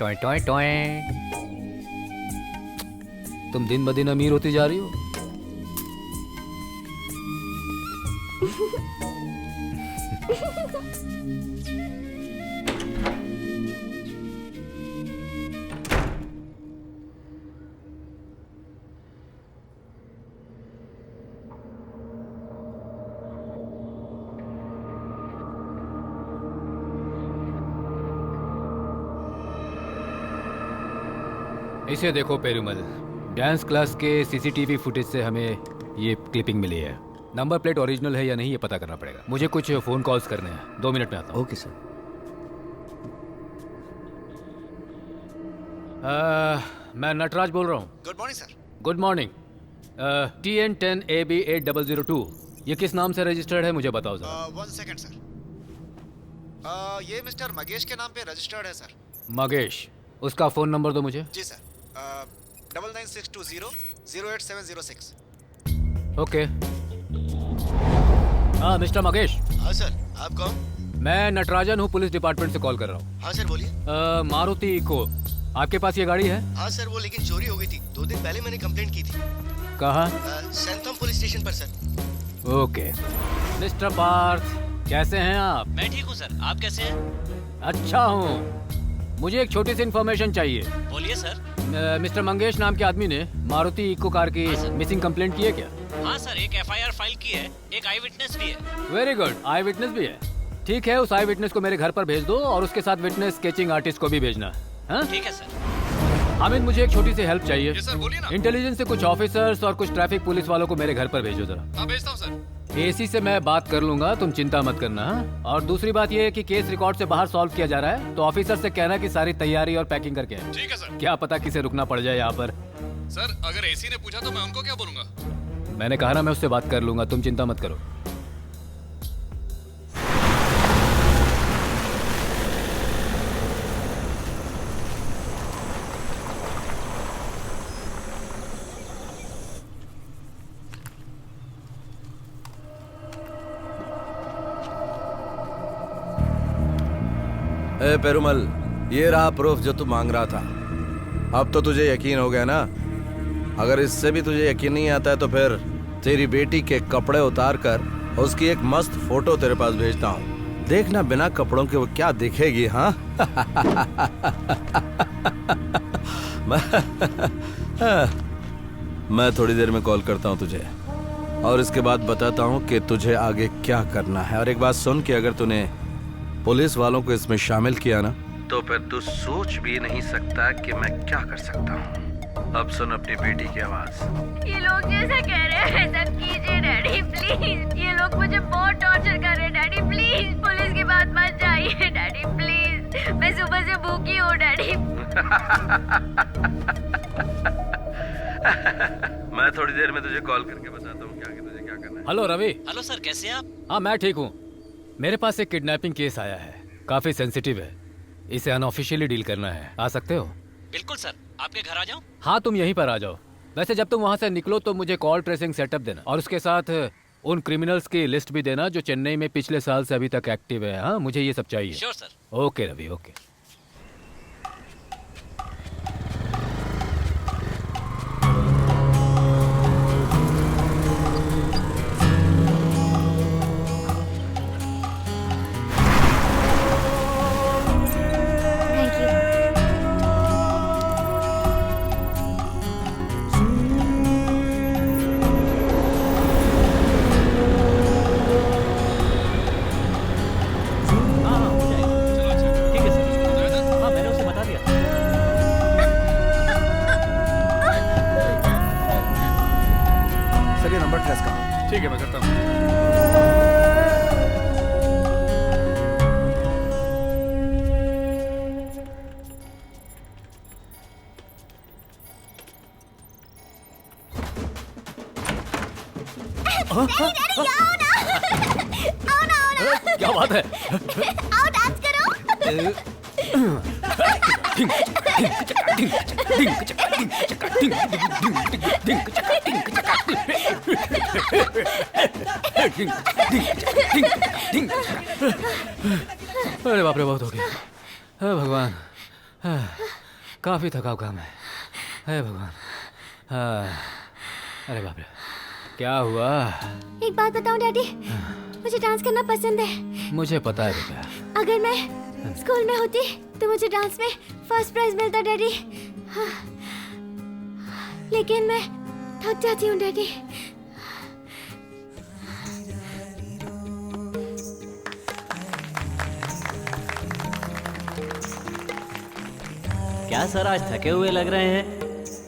Toy toy toy. तुम दिन ब दिन अमीर होती जा रही हो। इसे देखो पेरूमल, डांस क्लास के सीसीटीवी फुटेज से हमें ये क्लिपिंग मिली है। नंबर प्लेट ओरिजिनल है या नहीं ये पता करना पड़ेगा। मुझे कुछ फोन कॉल्स करने हैं, 2 मिनट में आता हूँ। Okay sir. मैं नटराज बोल रहा हूँ। Good morning sir. Good morning. TN10AB8002 ये किस नाम से रजिस्टर्ड है मुझे बताओ जरा। 1 सेकंड सर। ये मिस्टर मगेश के नाम पे रजिस्टर्ड है सर। मगेश, उसका फोन नंबर दो मुझे। जी सर। 99620 08706। ओके। हाँ मिस्टर मगेश। हाँ सर, आप कौन? मैं नटराजन हूँ, पुलिस डिपार्टमेंट से कॉल कर रहा हूँ। हाँ सर बोलिए। मारुति इको, आपके पास ये गाड़ी है? हाँ सर, वो लेकिन चोरी हो गई थी। 2 दिन पहले मैंने कंप्लेंट की थी। कहाँ? सैंथम पुलिस स्टेशन पर सर। ओके। मिस्टर पार्थ, कैसे हैं आप? मैं ठीक हूँ सर, आप कैसे हैं? अच्छा हूँ। मुझे एक छोटी सी इन्फॉर्मेशन चाहिए। बोलिए सर। मिस्टर मंगेश नाम के आदमी ने मारुति इको कार की मिसिंग कंप्लेंट की है क्या? हाँ सर, एक FIR फाइल की है, एक आई विटनेस भी है। वेरी गुड, आई विटनेस भी है। ठीक है, उस आई विटनेस को मेरे घर पर भेज दो और उसके साथ विटनेस स्केचिंग आर्टिस्ट को भी भेजना। ठीक है सर। हामिद, मुझे एक छोटी सी हेल्प चाहिए। ये सर बोलिए ना। इंटेलिजेंस से कुछ ऑफिसर्स और कुछ ट्रैफिक पुलिस वालों को मेरे घर पर भेजो जरा। हाँ भेजता हूँ सर। एसी से मैं बात कर लूंगा, तुम चिंता मत करना। हाँ? और दूसरी बात ये है कि केस रिकॉर्ड से बाहर सॉल्व किया जा रहा है, तो ऑफिसर से कहना कि सारी तैयारी और पैकिंग करके आए। ठीक है सर। क्या पता किसे रुकना पड़ जाए यहाँ पर। सर अगर एसी ने पूछा तो मैं उनको क्या बोलूंगा? मैंने कहा ना, मैं उससे बात कर लूंगा, तुम चिंता मत करो। ए पेरुमल, ये रहा प्रूफ जो तू मांग रहा था। अब तो तुझे यकीन हो गया ना? अगर इससे भी तुझे यकीन नहीं आता है तो फिर तेरी बेटी के कपड़े उतार कर उसकी एक मस्त फोटो तेरे पास भेजता हूँ। देखना बिना कपड़ों के वो क्या दिखेगी। हाँ मैं थोड़ी देर में कॉल करता हूँ तुझे और इसके बाद बताता हूँ कि तुझे आगे क्या करना है। और एक बात सुन कि अगर तूने पुलिस वालों को इसमें शामिल किया ना, तो फिर तू सोच भी नहीं सकता कि मैं क्या कर सकता हूँ। अब सुन अपनी बेटी की आवाज। ये लोग जैसा कह रहे हैं वैसा कीजिए डैडी प्लीज। ये लोग मुझे बहुत टॉर्चर कर रहे हैं डैडी प्लीज। पुलिस की बात मत जाइए डैडी प्लीज। मैं सुबह से भूखी हूँ डैडी। मैं थोड़ी देर में तुझे कॉल करके बताता हूँ क्या कि तुझे क्या करना है। हेलो रवि। हेलो सर, कैसे हैं आप? हाँ मैं ठीक हूँ। मेरे पास एक किडनैपिंग केस आया है, काफी सेंसिटिव है, इसे अनऑफिशियली डील करना है। आ सकते हो? बिल्कुल सर, आपके घर आ जाऊं? हाँ तुम यहीं पर आ जाओ। वैसे जब तुम वहाँ से निकलो तो मुझे कॉल ट्रेसिंग सेटअप देना और उसके साथ उन क्रिमिनल्स की लिस्ट भी देना जो चेन्नई में पिछले साल से अभी तक एक्टिव है। हाँ मुझे ये सब चाहिए। Sure sir. Okay Ravi, okay. ठीक है मैं करता हूँ। क्या बात है? आओ डांस करो। अरे बाप रे, बहुत हो गया। हे भगवान, काफी थकाव काम है। हे भगवान। अरे बाप रे, क्या हुआ? एक बात बताऊं डैडी, मुझे डांस करना पसंद है। मुझे पता है बेटा। अगर मैं स्कूल में होती तो मुझे डांस में फर्स्ट प्राइज मिलता डैडी। हाँ। लेकिन मैं थक जाती हूँ डैडी। क्या सर, आज थके हुए लग रहे हैं?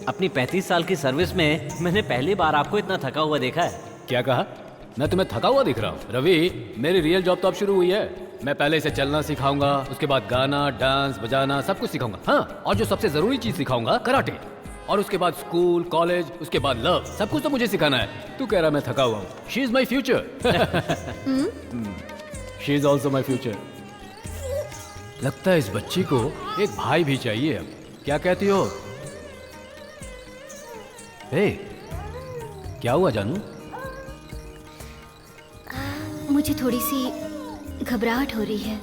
अपनी 35 साल की सर्विस में मैंने पहली बार आपको इतना थका हुआ देखा है। क्या कहा? मैं तुम्हें थका हुआ दिख रहा हूँ? रवि, मेरी रियल जॉब तो अब शुरू हुई है। मैं पहले इसे चलना सिखाऊंगा, उसके बाद गाना, डांस, बजाना सब कुछ सिखाऊंगा। हाँ, और जो सबसे जरूरी चीज सिखाऊंगा, कराटे। और उसके बाद स्कूल, कॉलेज, उसके बाद लव, सब कुछ तो मुझे सिखाना है। तू कह रहा मैं थका हुआ हूँ? She is my future. She is also my future. लगता है इस बच्ची को एक भाई भी चाहिए अब। क्या कहती हो? हे, क्या हुआ जानू? मुझे थोड़ी सी घबराहट हो रही है।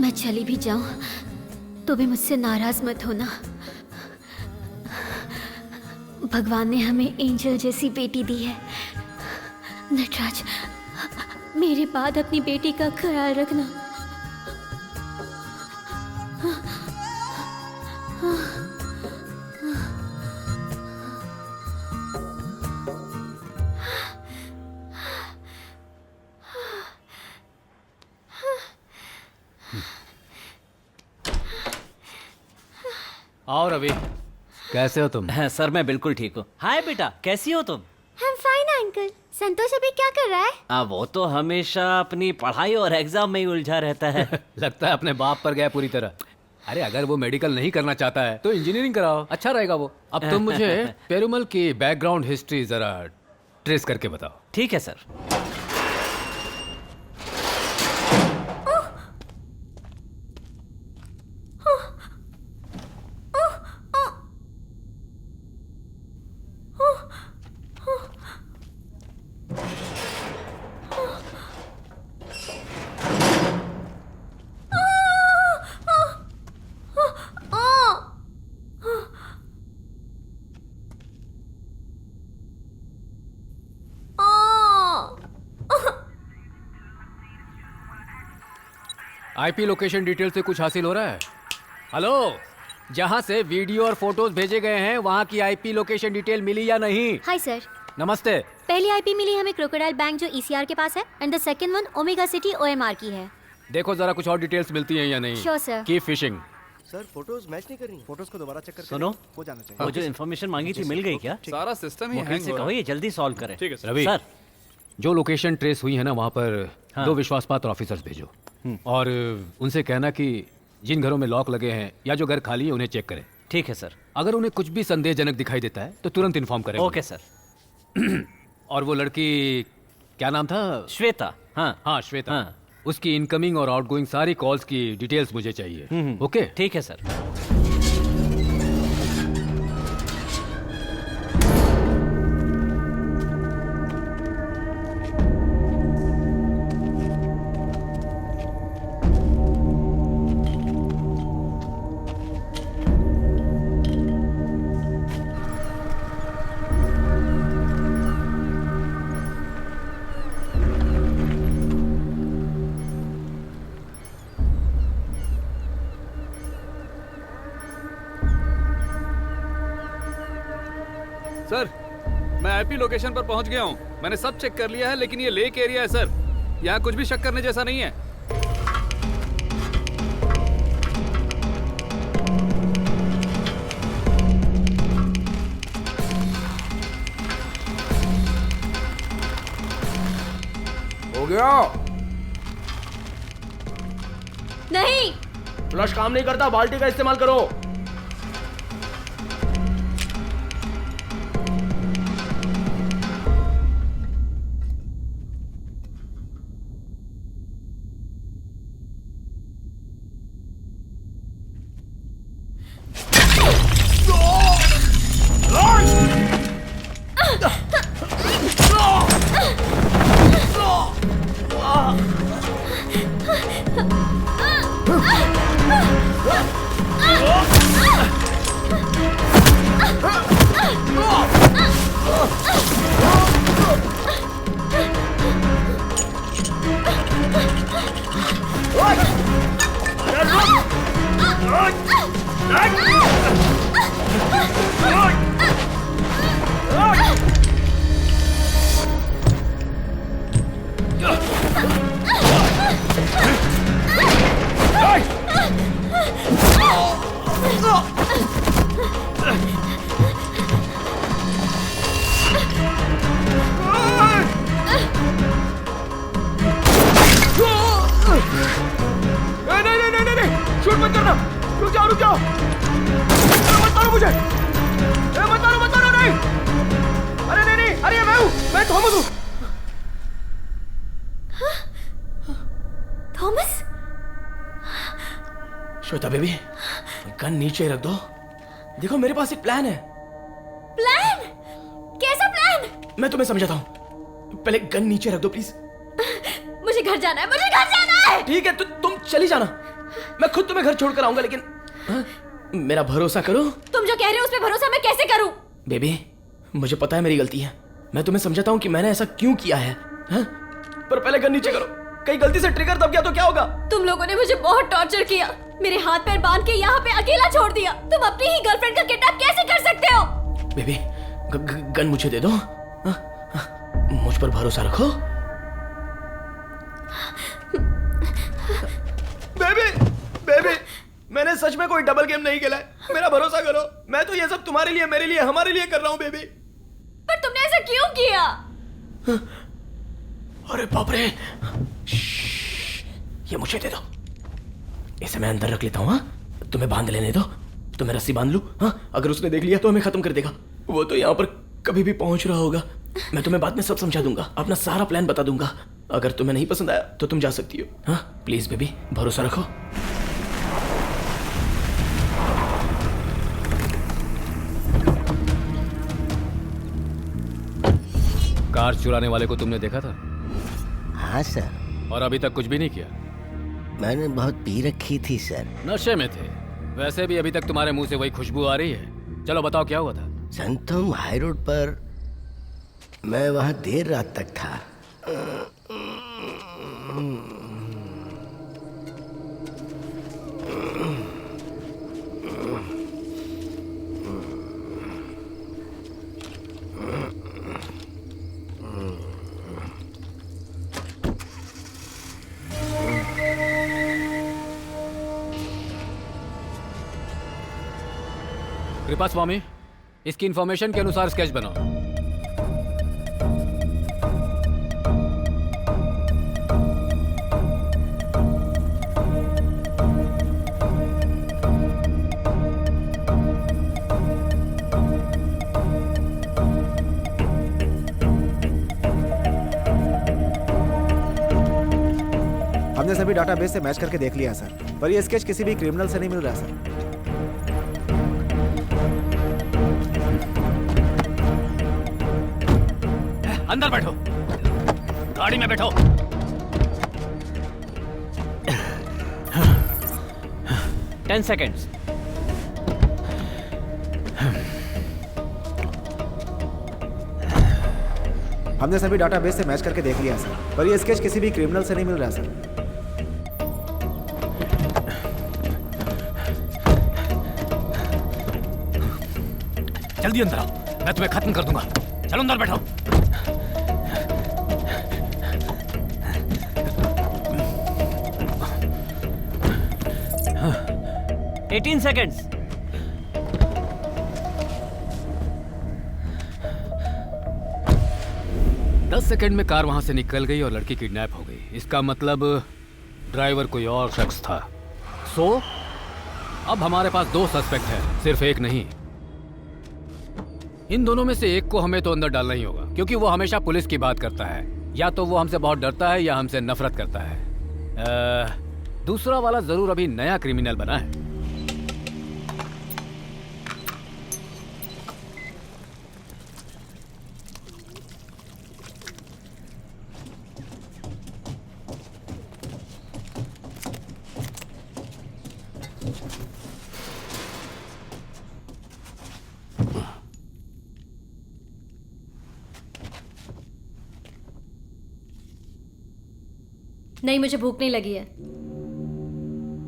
मैं चली भी जाऊं तो भी मुझसे नाराज मत होना। भगवान ने हमें एंजल जैसी बेटी दी है। नटराज, मेरे बाद अपनी बेटी का ख्याल रखना। आओ रवि, कैसे हो तुम? सर मैं बिल्कुल ठीक हूँ। हाय बेटा, कैसी हो तुम? I'm fine, uncle. संतोष अभी क्या कर रहा है? वो तो हमेशा अपनी पढ़ाई और एग्जाम में ही उलझा रहता है। लगता है अपने बाप पर गया पूरी तरह। अरे अगर वो मेडिकल नहीं करना चाहता है तो इंजीनियरिंग कराओ, अच्छा रहेगा वो। अब तुम मुझे पेरुमल की बैकग्राउंड हिस्ट्री जरा ट्रेस करके बताओ। ठीक है सर। आईपी लोकेशन डिटेल से कुछ हासिल हो रहा है? हेलो, जहाँ से वीडियो और फोटोज भेजे गए हैं वहाँ की आईपी लोकेशन डिटेल मिली या नहीं? Hi sir. नमस्ते। पहली आईपी मिली हमें क्रोकोडाइल बैंक जो ईसीआर के पास है, and the second one omega city OMR की है। देखो जरा कुछ और डिटेल्स मिलती हैं या नहीं। Sure, sir. Keep fishing. Sir photos match नहीं कर रही। फोटोज को दोबारा चेक करके सुनो, हो जाना चाहिए। वो जो इन्फॉर्मेशन मांगी थी मिल गई क्या? सारा सिस्टम ही वकील हैंग से हो रहा कहो है। ये जल्दी सॉल्व करे। ठीक है सर। रवि, सर। जो लोकेशन ट्रेस हुई है ना वहाँ पर हाँ। 2 विश्वासपात्र ऑफिसर्स भेजो और उनसे कहना कि जिन घरों में लॉक लगे हैं या जो घर खाली है उन्हें चेक करें। ठीक है सर। अगर उन्हें कुछ भी संदेहजनक दिखाई देता है तो तुरंत इन्फॉर्म करें। Okay sir. और वो लड़की क्या नाम था? श्वेता। हाँ श्वेता। हाँ। उसकी इनकमिंग और आउटगोइंग सारी कॉल्स की डिटेल्स मुझे चाहिए। ओके ठीक है सर। सर, मैं आईपी लोकेशन पर पहुंच गया हूं। मैंने सब चेक कर लिया है, लेकिन ये लेक एरिया है सर। यहाँ कुछ भी शक करने जैसा नहीं है। हो गया। नहीं, फ्लश काम नहीं करता, बाल्टी का इस्तेमाल करो। श्वेता बेबी, गन नीचे रख दो। देखो मेरे पास एक प्लान है। प्लान? कैसा प्लान? मैं तुम्हें समझाता हूँ। पहले गन नीचे रख दो प्लीज। मुझे घर जाना है, मुझे घर जाना है। ठीक है, तुम चली जाना। मैं खुद तुम्हें घर छोड़कर आऊंगा, लेकिन मेरा भरोसा करो। तुम जो कह रहे हो उस पे भरोसा मैं कैसे करूं? बेबी, मुझे पता है मेरी गलती है। मैं तुम्हें समझाता हूँ कि मैंने ऐसा क्यों किया है, हाँ? पर पहले गन नीचे करो, कहीं गलती से ट्रिगर दब गया तो क्या होगा? तुम लोगों ने मुझे बहुत टॉर्चर किया, मेरे हाथ पैर बांध के यहाँ पे अकेला छोड़ दिया। तुम अपनी ही गर्लफ्रेंड का किडनैप कैसे कर सकते हो? बेबी गन मुझे दे दो, हाँ? मुझ पर भरोसा रखो। बेबी मैंने सच में कोई डबल गेम नहीं खेला है, मेरा भरोसा करो। मैं तो ये सब तुम्हारे लिए, मेरे लिए, हमारे लिए कर रहा हूँ बेबी। पर तुमने ऐसा क्यों किया? अरे बाप रे, ये मुझे दे दो, इसे मैं अंदर रख लेता हूँ। हाँ तुम्हें बांध लेने दो, तो मैं रस्सी बांध लूँ। हाँ अगर उसने देख लिया तो हमें खत्म कर देगा। वो तो यहाँ पर कभी भी पहुंच रहा होगा। मैं तुम्हें बाद में सब समझा दूंगा, अपना सारा प्लान बता दूंगा। अगर तुम्हें नहीं पसंद आया तो तुम जा सकती हो। हाँ प्लीज बेबी भरोसा रखो। कार चुराने वाले को तुमने देखा था? हाँ सर। और अभी तक कुछ भी नहीं किया? मैंने बहुत पी रखी थी सर। नशे में थे। वैसे भी अभी तक तुम्हारे मुंह से वही खुशबू आ रही है। चलो बताओ क्या हुआ था? संतोम हाई रोड पर मैं वहां देर रात तक था। कृपा स्वामी, इसकी इंफॉर्मेशन के अनुसार स्केच बनाओ। हमने सभी डाटाबेस से मैच करके देख लिया सर, पर ये स्केच किसी भी क्रिमिनल से नहीं मिल रहा सर। अंदर बैठो, गाड़ी में बैठो। Ten seconds. हमने सभी डाटाबेस से मैच करके देख लिया सर, पर ये स्केच किसी भी क्रिमिनल से नहीं मिल रहा सर। जल्दी अंदर आओ, मैं तुम्हें खत्म कर दूंगा। चलो अंदर बैठो। हाँ। 18 सेकेंड्स। सेकंड में कार वहां से निकल गई और लड़की किडनैप हो गई। इसका मतलब ड्राइवर कोई और शख्स था। सो अब हमारे पास 2 सस्पेक्ट हैं, सिर्फ एक नहीं। इन दोनों में से एक को हमें तो अंदर डालना ही होगा, क्योंकि वो हमेशा पुलिस की बात करता है। या तो वो हमसे बहुत डरता है या हमसे नफरत करता है। दूसरा वाला जरूर अभी नया क्रिमिनल बना है। नहीं, मुझे भूख नहीं लगी है।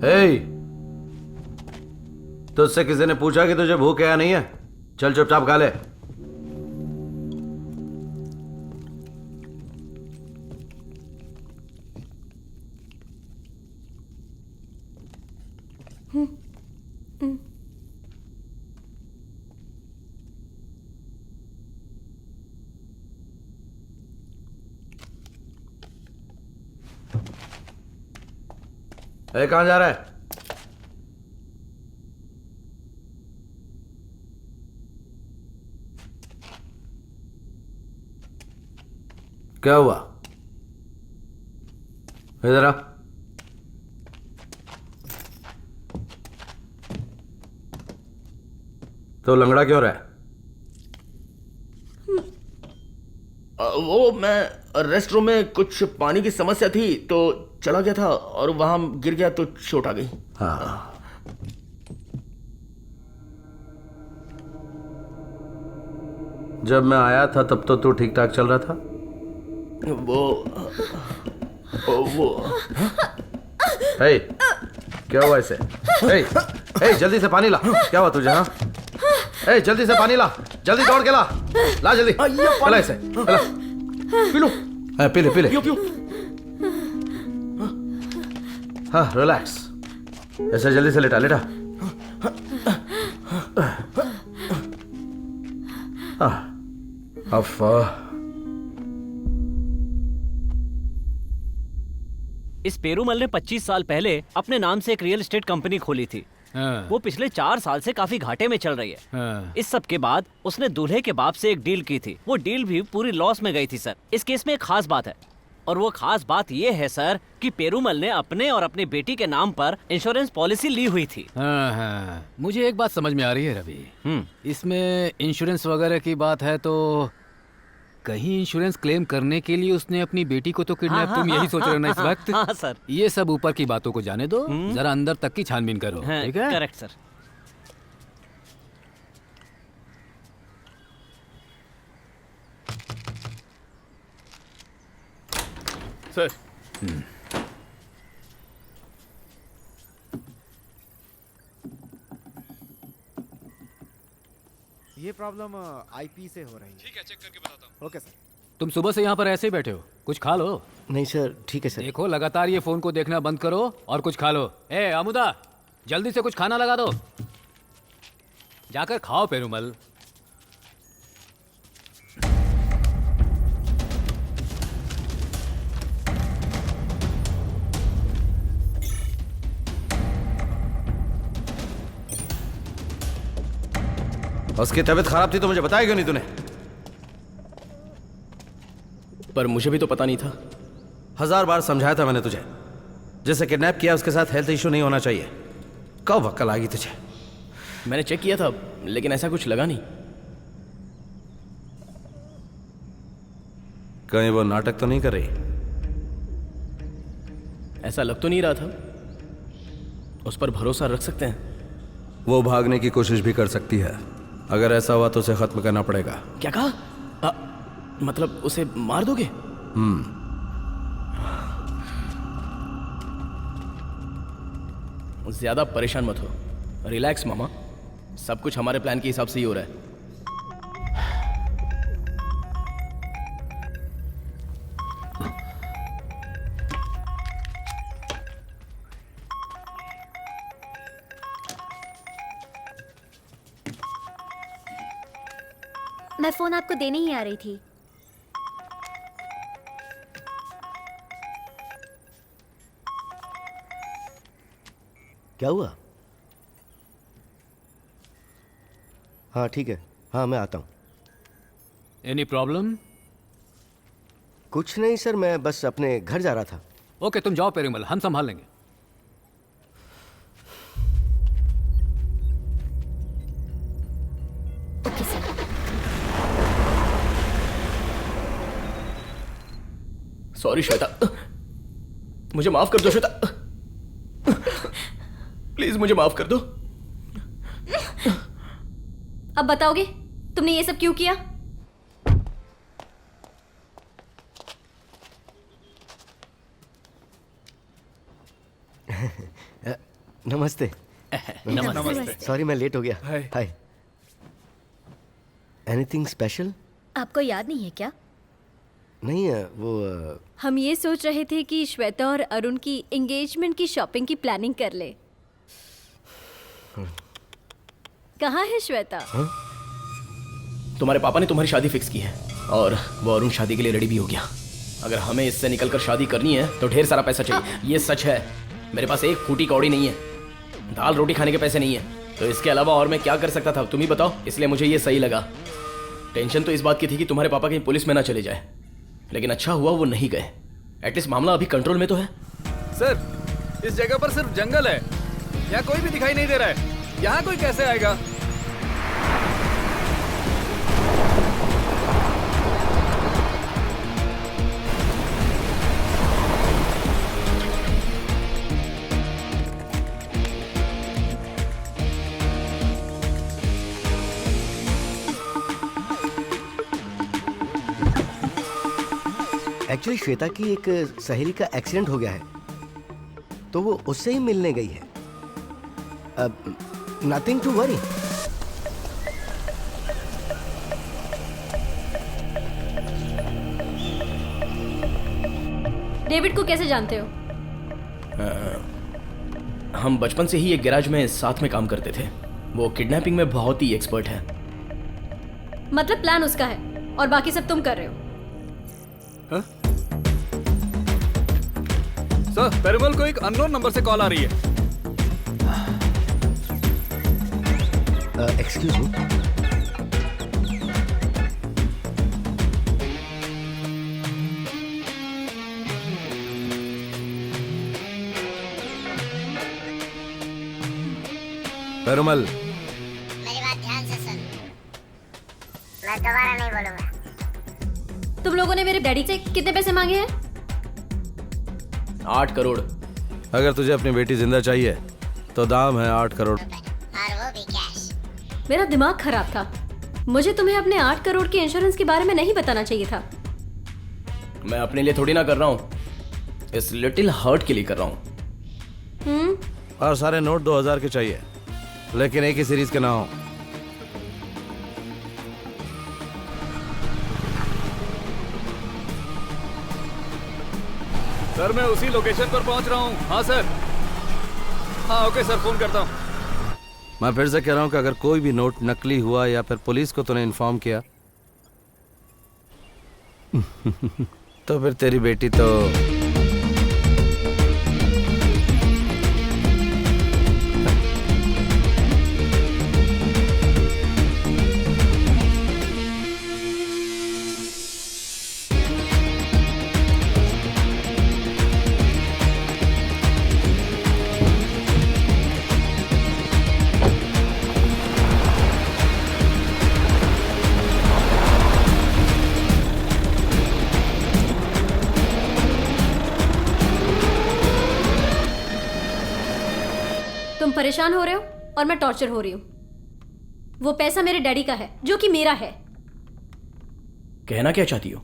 हे, तुझसे किसी ने पूछा कि तुझे भूख है या नहीं है? चल चुपचाप खा ले। कहाँ जा रहा है? क्या हुआ? इधर आ। तो लंगड़ा क्यों रहा है? वो मैं रेस्ट रूम में कुछ पानी की समस्या थी तो चला गया था और वहां गिर गया तो चोट आ गई। हाँ। जब मैं आया था तब तो तू ठीक ठाक चल रहा था। वो हे, क्या हुआ इसे? हे, जल्दी से पानी ला। क्या हुआ तुझे? हाँ, हे, जल्दी से पानी ला, जल्दी दौड़ के ला जल्दी। पिला इसे, पिला। P low. पी ले। हाँ, रिलैक्स। ऐसे जल्दी से लेटा। इस पेरूमल ने 25 साल पहले अपने नाम से एक रियल एस्टेट कंपनी खोली थी। वो पिछले 4 साल से काफी घाटे में चल रही है। इस सब के बाद उसने दूल्हे के बाप से एक डील की थी। वो डील भी पूरी लॉस में गई थी सर। इस केस में एक खास बात है, और वो खास बात ये है सर कि पेरूमल ने अपने और अपनी बेटी के नाम पर इंश्योरेंस पॉलिसी ली हुई थी। हाँ, मुझे एक बात समझ में आ रही है रवि। इसमें इंश्योरेंस वगैरह की बात है तो कहीं इंश्योरेंस क्लेम करने के लिए उसने अपनी बेटी को तो किडनैप, तुम यही सोच रहे हो ना इस वक्त? हाँ सर। ये सब ऊपर की बातों को जाने दो, जरा अंदर तक की छानबीन करो। ठीक है? Correct sir. सर, ये प्रॉब्लम आईपी से हो रही है। ठीक है, चेक करके बताता हूँ। Okay sir. तुम सुबह से यहाँ पर ऐसे ही बैठे हो, कुछ खा लो। नहीं सर, ठीक है सर। देखो, लगातार ये फोन को देखना बंद करो और कुछ खा लो। ए आमुदा, जल्दी से कुछ खाना लगा दो। जाकर खाओ पेरूमल। उसकी तबीयत खराब थी तो मुझे बताया क्यों नहीं तूने? पर मुझे भी तो पता नहीं था। 1000 बार समझाया था मैंने तुझे, जिसे किडनैप किया उसके साथ हेल्थ इशू नहीं होना चाहिए। कब अक्ल आ गई तुझे? मैंने चेक किया था, लेकिन ऐसा कुछ लगा नहीं। कहीं वो नाटक तो नहीं कर रही? ऐसा लग तो नहीं रहा था। उस पर भरोसा रख सकते हैं? वो भागने की कोशिश भी कर सकती है। अगर ऐसा हुआ तो उसे खत्म करना पड़ेगा। क्या कहा? मतलब उसे मार दोगे? ज्यादा परेशान मत हो। रिलैक्स मामा, सब कुछ हमारे प्लान के हिसाब से ही हो रहा है। मैं फोन आपको देने ही आ रही थी। क्या हुआ? हाँ ठीक है, हाँ मैं आता हूँ। Any problem? कुछ नहीं सर, मैं बस अपने घर जा रहा था। ओके, तुम जाओ पेरूमल, हम संभाल लेंगे। Okay sir. सॉरी श्वेता, मुझे माफ कर दो श्वेता, प्लीज मुझे माफ कर दो। अब बताओगे तुमने ये सब क्यों किया? नमस्ते। नमस्ते। सॉरी मैं लेट हो गया। हाय। Anything special? आपको याद नहीं है क्या? नहीं वो हम ये सोच रहे थे कि श्वेता और अरुण की एंगेजमेंट की शॉपिंग की प्लानिंग कर ले। कहाँ है श्वेता? तुम्हारे पापा ने तुम्हारी शादी फिक्स की है और वो अरुण शादी के लिए रेडी भी हो गया। अगर हमें इससे निकलकर शादी करनी है तो ढेर सारा पैसा चाहिए। ये सच है, मेरे पास एक फूटी कौड़ी नहीं है, दाल रोटी खाने के पैसे नहीं है, तो इसके अलावा और मैं क्या कर सकता था तुम ही बताओ। इसलिए मुझे ये सही लगा। टेंशन तो इस बात की थी कि तुम्हारे पापा कहीं पुलिस में ना चले जाए, लेकिन अच्छा हुआ वो नहीं गए। एटलीस्ट मामला अभी कंट्रोल में तो है। सर, इस जगह पर सिर्फ जंगल है, यहाँ कोई भी दिखाई नहीं दे रहा है। यहाँ कोई कैसे आएगा? एक्चुअली श्वेता की एक सहेली का एक्सीडेंट हो गया है, तो वो उससे ही मिलने गई है। Nothing to worry. डेविड को कैसे जानते हो? हम बचपन से ही एक गैराज में साथ में काम करते थे। वो किडनैपिंग में बहुत ही एक्सपर्ट है। मतलब प्लान उसका है और बाकी सब तुम कर रहे हो? सर, पेरुमल को एक अननोन नंबर से कॉल आ रही है। Excuse me. पेरुमल, मेरी बात ध्यान से सुन, मैं दोबारा नहीं बोलूंगा। तुम लोगों ने मेरे डैडी से कितने पैसे मांगे हैं? 8 करोड़। अगर तुझे अपनी बेटी जिंदा चाहिए तो दाम है 8 करोड़। और वो भी कैश। मेरा दिमाग खराब था। मुझे तुम्हें अपने 8 करोड़ के इंश्योरेंस के बारे में नहीं बताना चाहिए था। मैं अपने लिए थोड़ी ना कर रहा हूँ, इस लिटिल हर्ट के लिए कर रहा हूँ। और सारे नोट 2000 के चाहिए, लेकिन एक ही सीरीज के ना हो। सर, मैं उसी लोकेशन पर पहुंच रहा हूं। हाँ सर। हाँ ओके सर, फोन करता हूं। मैं फिर से कह रहा हूं कि अगर कोई भी नोट नकली हुआ या फिर पुलिस को तूने इन्फॉर्म किया तो फिर तेरी बेटी तो तुम परेशान हो रहे हो और मैं टॉर्चर हो रही हूँ। वो पैसा मेरे डैडी का है जो कि मेरा है। कहना क्या चाहती हो?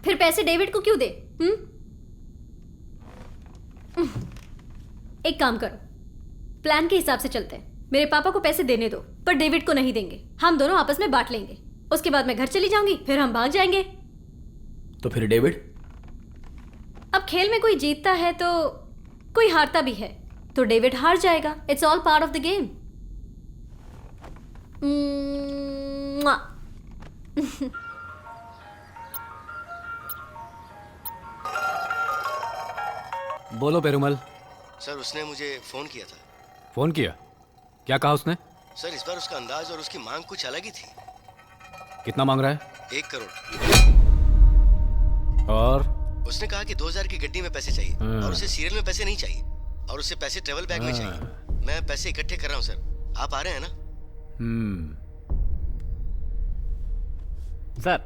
फिर पैसे डेविड को क्यों दे? एक काम करो, प्लान के हिसाब से चलते हैं। मेरे पापा को पैसे देने दो, पर डेविड को नहीं देंगे। हम दोनों आपस में बांट लेंगे। उसके बाद मैं घर चली जाऊंगी, फिर हम भाग जाएंगे। तो फिर डेविड? अब खेल में कोई जीतता है तो कोई हारता भी है, तो डेविड हार जाएगा। It's all part of the game. बोलो पेरुमल। सर, उसने मुझे फोन किया था। फोन किया? क्या कहा उसने? सर, इस बार उसका अंदाज और उसकी मांग कुछ अलग ही थी। कितना मांग रहा है? 1 करोड़। और उसने कहा कि 2000 की गड्डी में पैसे चाहिए और उसे सीरियल में पैसे नहीं चाहिए और उसे पैसे ट्रेवल बैग में चाहिए। मैं पैसे इकट्ठे कर रहा हूँ सर, आप आ रहे हैं ना? सर,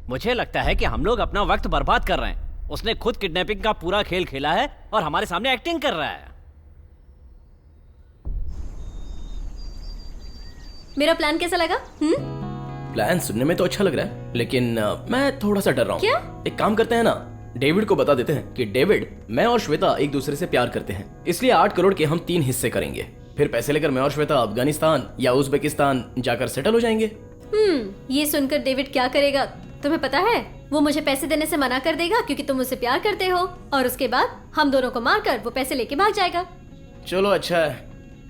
मुझे लगता है कि हम लोग अपना वक्त बर्बाद कर रहे हैं। उसने खुद किडनैपिंग का पूरा खेल खेला है और हमारे सामने एक्टिंग कर रहा है। मेरा प्लान कैसा लगा? प्लान सुनने में तो अच्छा लग रहा है, लेकिन मैं थोड़ा सा डर रहा हूँ। क्या? एक काम करते हैं ना, डेविड को बता देते हैं कि डेविड, मैं और श्वेता एक दूसरे से प्यार करते हैं, इसलिए 8 करोड़ के हम 3 हिस्से करेंगे। फिर पैसे लेकर मैं और श्वेता अफगानिस्तान या उज्बेकिस्तान जाकर सेटल हो जाएंगे। ये सुनकर डेविड क्या करेगा तुम्हें पता है? वो मुझे पैसे देने से मना कर देगा क्योंकि तुम मुझसे प्यार करते हो, और उसके बाद हम दोनों को मारकर वो पैसे लेके भाग जाएगा। चलो अच्छा है,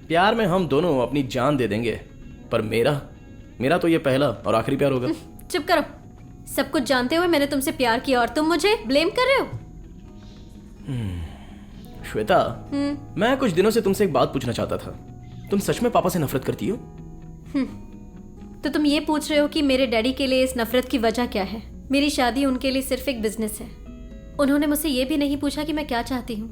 प्यार में हम दोनों अपनी जान दे देंगे, पर मेरा तो ये पहला और आखिरी प्यार होगा। चुप करो। सब कुछ जानते हुए मैंने तुमसे प्यार किया और तुम मुझे ब्लेम कर रहे हो। श्वेता, मैं कुछ दिनों से तुमसे एक बात पूछना चाहता था। तुम सच में पापा से नफरत करती हो? तो तुम ये पूछ रहे हो कि मेरे डैडी के लिए इस नफरत की वजह क्या है? मेरी शादी उनके लिए सिर्फ एक बिजनेस है। उन्होंने मुझसे ये भी नहीं पूछा कि मैं क्या चाहती हूँ।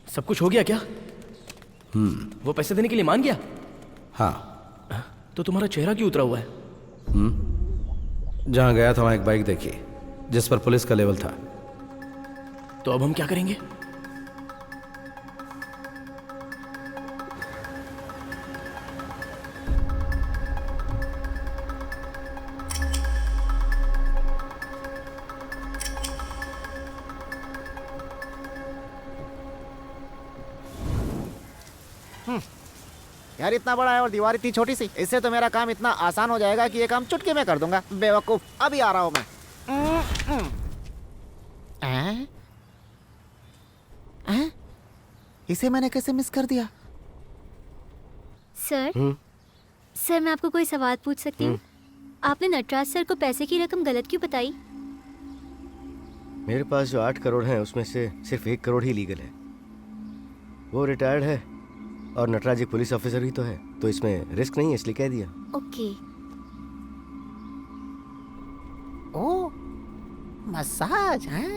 सब कुछ हो गया क्या? वो पैसे देने के लिए मान गया? हाँ। तो तुम्हारा चेहरा क्यों उतरा हुआ है? जहाँ गया था वहाँ एक बाइक देखी जिस पर पुलिस का लेवल था। तो अब हम क्या करेंगे? यार इतना बड़ा है और दीवार इतनी छोटी सी, इससे तो मेरा काम इतना आसान हो जाएगा कि ये काम चुटकी में कर दूंगा। बेवकूफ, अभी आ रहा हूँ मैं। इसे मैंने कैसे मिस कर दिया? सर सर मैं आपको कोई सवाल पूछ सकती हूँ? आपने नटराज सर को पैसे की रकम गलत क्यों बताई? मेरे पास जो 8 करोड़ हैं उसमें से सिर्फ 1 करोड़ ही लीगल है। वो रिटायर्ड है और नटराज एक पुलिस ऑफिसर ही तो है, तो इसमें रिस्क नहीं है, इसलिए कह दिया। ओके। ओ मसाज है।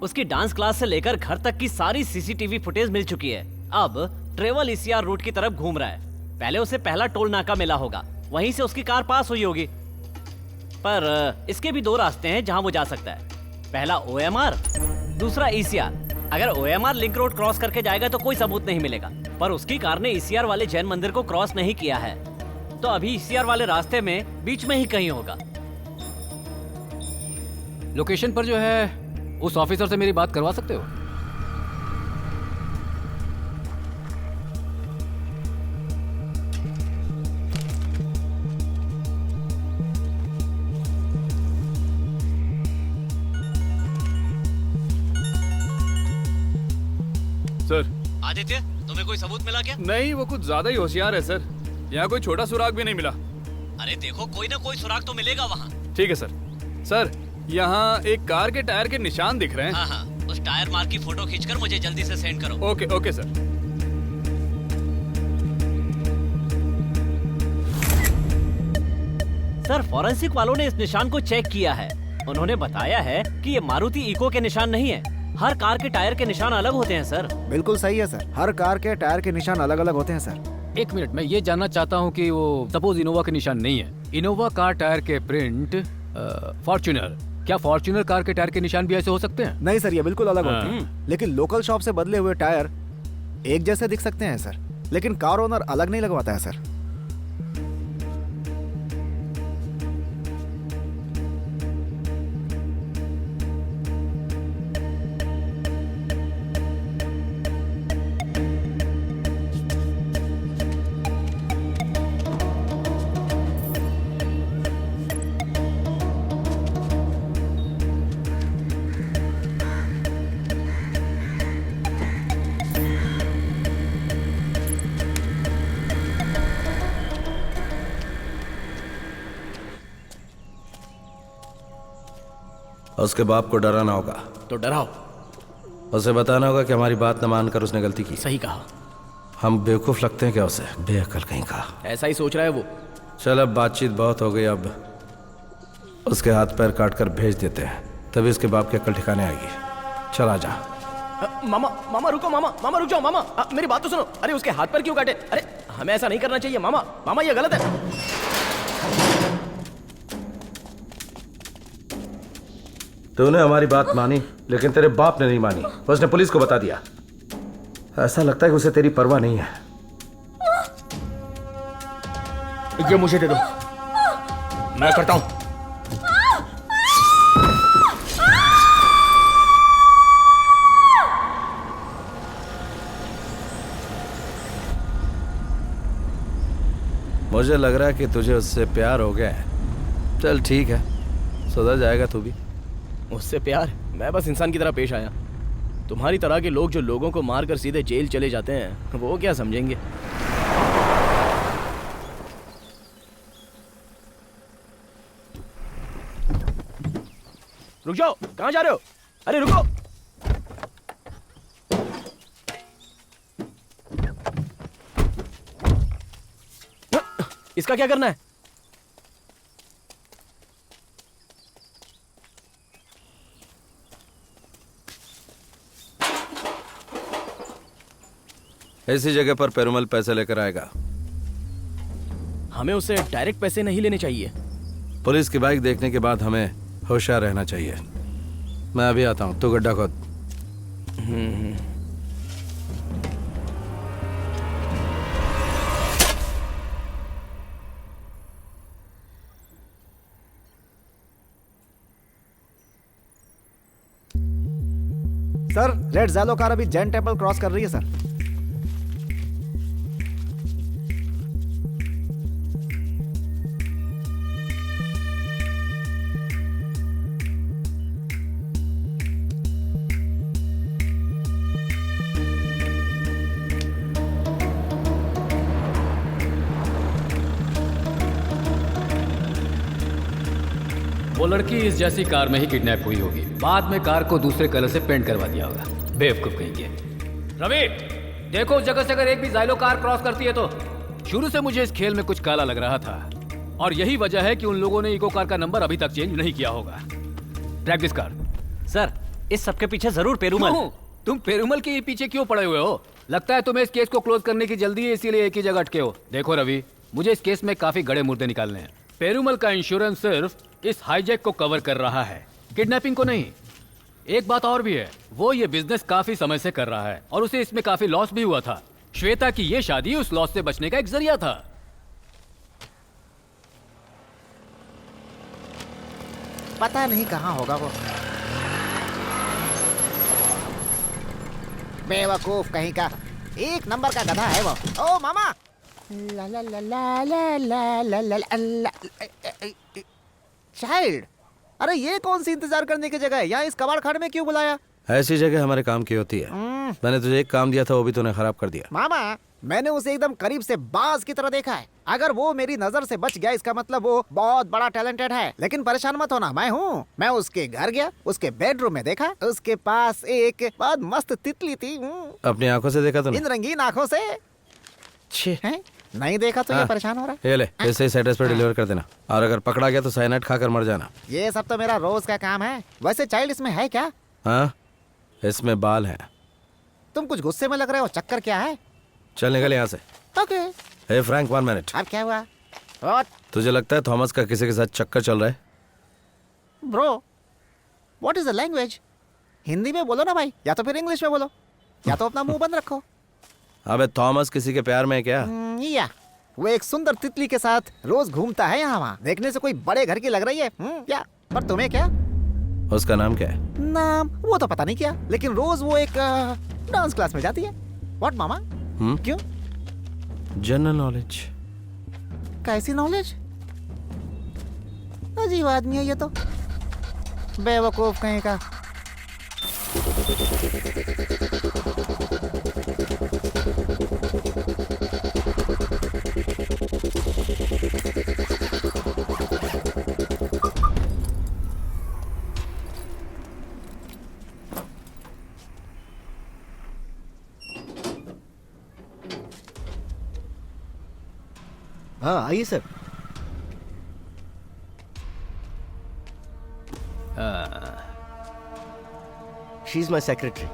उसकी डांस क्लास से लेकर घर तक की सारी सीसीटीवी फुटेज मिल चुकी है। अब ट्रेवल ईसीआर रूट की तरफ घूम रहा है। पहले उसे पहला टोल नाका मिला होगा, वहीं से उसकी कार पास हुई होगी। पर इसके भी 2 रास्ते हैं जहां वो जा सकता है। पहला ओएमआर, दूसरा ईसीआर। अगर ओएमआर लिंक रोड क्रॉस करके जाएगा तो कोई सबूत नहीं मिलेगा, पर उसकी कार ने ईसीआर वाले जैन मंदिर को क्रॉस नहीं किया है, तो अभी ईसीआर वाले रास्ते में बीच में ही कहीं होगा। लोकेशन पर जो है उस ऑफिसर से मेरी बात करवा सकते हो? सर। आदित्य, तुम्हें कोई सबूत मिला क्या? नहीं, वो कुछ ज्यादा ही होशियार है सर। यहाँ कोई छोटा सुराग भी नहीं मिला। अरे देखो, कोई ना कोई सुराग तो मिलेगा वहाँ। ठीक है सर। सर, यहाँ एक कार के टायर के निशान दिख रहे हैं। हाँ, उस टायर मार्क की फोटो खींचकर मुझे जल्दी से सेंड करो। Okay okay sir. Sir, forensic वालों ने इस निशान को चेक किया है। उन्होंने बताया है कि ये मारुति इको के निशान नहीं है। हर कार के टायर के निशान अलग होते हैं सर। बिल्कुल सही है सर, हर कार के टायर के निशान अलग अलग होते हैं सर। 1 मिनट, मैं ये जानना चाहता हूँ कि वो सपोज इनोवा के निशान नहीं है, इनोवा कार टायर के प्रिंट फॉर्च्यूनर, क्या फॉर्च्यूनर कार के टायर के निशान भी ऐसे हो सकते हैं? नहीं सर, ये बिल्कुल अलग होते हैं। लेकिन लोकल शॉप से बदले हुए टायर एक जैसे दिख सकते हैं सर, लेकिन कार ओनर अलग नहीं लगवाता है सर। उसके बाप को डराना होगा। तो डराओ। उसे बताना होगा कि हमारी बात न मानकर उसने गलती की। सही कहा। हम बेवकूफ लगते हैं क्या उसे? बेअक्ल कहीं का। ऐसा ही सोच रहा है वो। चल, अब बातचीत बहुत हो गई, अब उसके हाथ पैर काट कर भेज देते हैं, तभी उसके बाप की अक्ल ठिकाने आएगी। चल आ जा। मामा रुको, मामा रुक जाओ। मामा मेरी बात तो सुनो। अरे उसके हाथ पैर क्यों काटे? अरे हमें ऐसा नहीं करना चाहिए मामा ये गलत है। तूने हमारी बात मानी, लेकिन तेरे बाप ने नहीं मानी। उसने पुलिस को बता दिया। ऐसा लगता है कि उसे तेरी परवाह नहीं है। ये मुझे दे दो, मैं करता हूं। मुझे लग रहा है कि तुझे उससे प्यार हो गया है। चल ठीक है, सुधर जाएगा तू भी। उससे प्यार? मैं बस इंसान की तरह पेश आया। तुम्हारी तरह के लोग जो लोगों को मारकर सीधे जेल चले जाते हैं, वो क्या समझेंगे? रुक जाओ, कहां जा रहे हो? अरे रुको। इसका क्या करना है? ऐसी जगह पर पेरुमल पैसे लेकर आएगा। हमें उसे डायरेक्ट पैसे नहीं लेने चाहिए। पुलिस की बाइक देखने के बाद हमें होशियार रहना चाहिए। मैं अभी आता हूँ, तू गड्ढा खोद। सर, रेड ज़ैलो कार अभी जैन टेम्पल क्रॉस कर रही है सर। वो लड़की इस जैसी कार में ही किडनैप हुई होगी। बाद में कार को दूसरे कलर से पेंट करवा दिया होगा। बेवकूफ कहेंगे। रवि, देखो उस जगह से अगर एक भी ज़ाइलो कार क्रॉस करती है तो। शुरू से मुझे इस खेल में कुछ काला लग रहा था और यही वजह है कि उन लोगों ने इको कार का नंबर अभी तक चेंज नहीं किया होगा। Track this car. सर, इस सबके पीछे जरूर पेरुमल। तुम पेरुमल के पीछे क्यों पड़े हुए हो? लगता है तुम्हें इस केस को क्लोज करने की जल्दी है, इसीलिए एक ही जगह अटके हो। देखो रवि, मुझे इस केस में काफी गड़े मुर्दे निकालने हैं। पेरुमल का इंश्योरेंस सिर्फ इस हाईजैक को कवर कर रहा है, किडनैपिंग को नहीं। एक बात और भी है, वो ये बिजनेस काफी समय से कर रहा है और उसे इसमें काफी लॉस भी हुआ था। श्वेता की ये शादी उस लॉस से बचने का एक जरिया था। पता नहीं कहाँ होगा वो। बेवकूफ कहीं का, एक नंबर का गधा है वो। ओ मामा। ला ला ला ला ला ला ला ला ला ला। चाइल्ड, अरे ये कौन सी इंतजार करने की जगह है? यहाँ इस कबाड़ खाने में क्यों बुलाया? ऐसी जगह हमारे काम की होती है। मैंने तुझे एक काम दिया था, वो भी तूने खराब कर दिया। मामा, मैंने उसे एकदम करीब से बाज की तरह देखा है। अगर वो मेरी नजर से बच गया इसका मतलब वो बहुत बड़ा टैलेंटेड है। लेकिन परेशान मत होना, मैं हूँ। मैं उसके घर गया, उसके बेडरूम में देखा, उसके पास एक बहुत मस्त तितली थी। अपनी आंखों से देखा तूने? इन रंगीन आंखों से। हैं? नहीं देखा तो ये परेशान हो रहा है। ये ले, इसे इस एड्रेस पर डिलीवर कर देना और अगर पकड़ा गया तो साइनाइड खाकर मर जाना। ये सब तो मेरा रोज का काम है। वैसे चाइल्ड इसमें है क्या? हाँ, इसमें बाल हैं। तुम कुछ गुस्से में लग रहे हो, चक्कर क्या है? चल निकल यहाँ से। ओके। हे फ्रैंक, 1 मिनट। अब क्या हुआ? What? तुझे लगता है थॉमस का किसी के साथ चक्कर चल रहा है? Bro, what is the language? Hindi में बोलो ना भाई, या तो फिर इंग्लिश में बोलो, या तो अपना मुंह बंद रखो। अबे थॉमस किसी के प्यार में है क्या? या वो एक सुंदर तितली के साथ रोज घूमता है यहाँ वहाँ। देखने से कोई बड़े घर की लग रही है। क्या? पर तुम्हें क्या? उसका नाम क्या है? नाम वो तो पता नहीं क्या, लेकिन रोज वो एक डांस क्लास में जाती है। व्हाट मामा? क्यों? General knowledge. कैसी नॉलेज? अजीब आदमी है ये तो, बेवकूफ कहीं का। हाँ आइए sir. She is my secretary,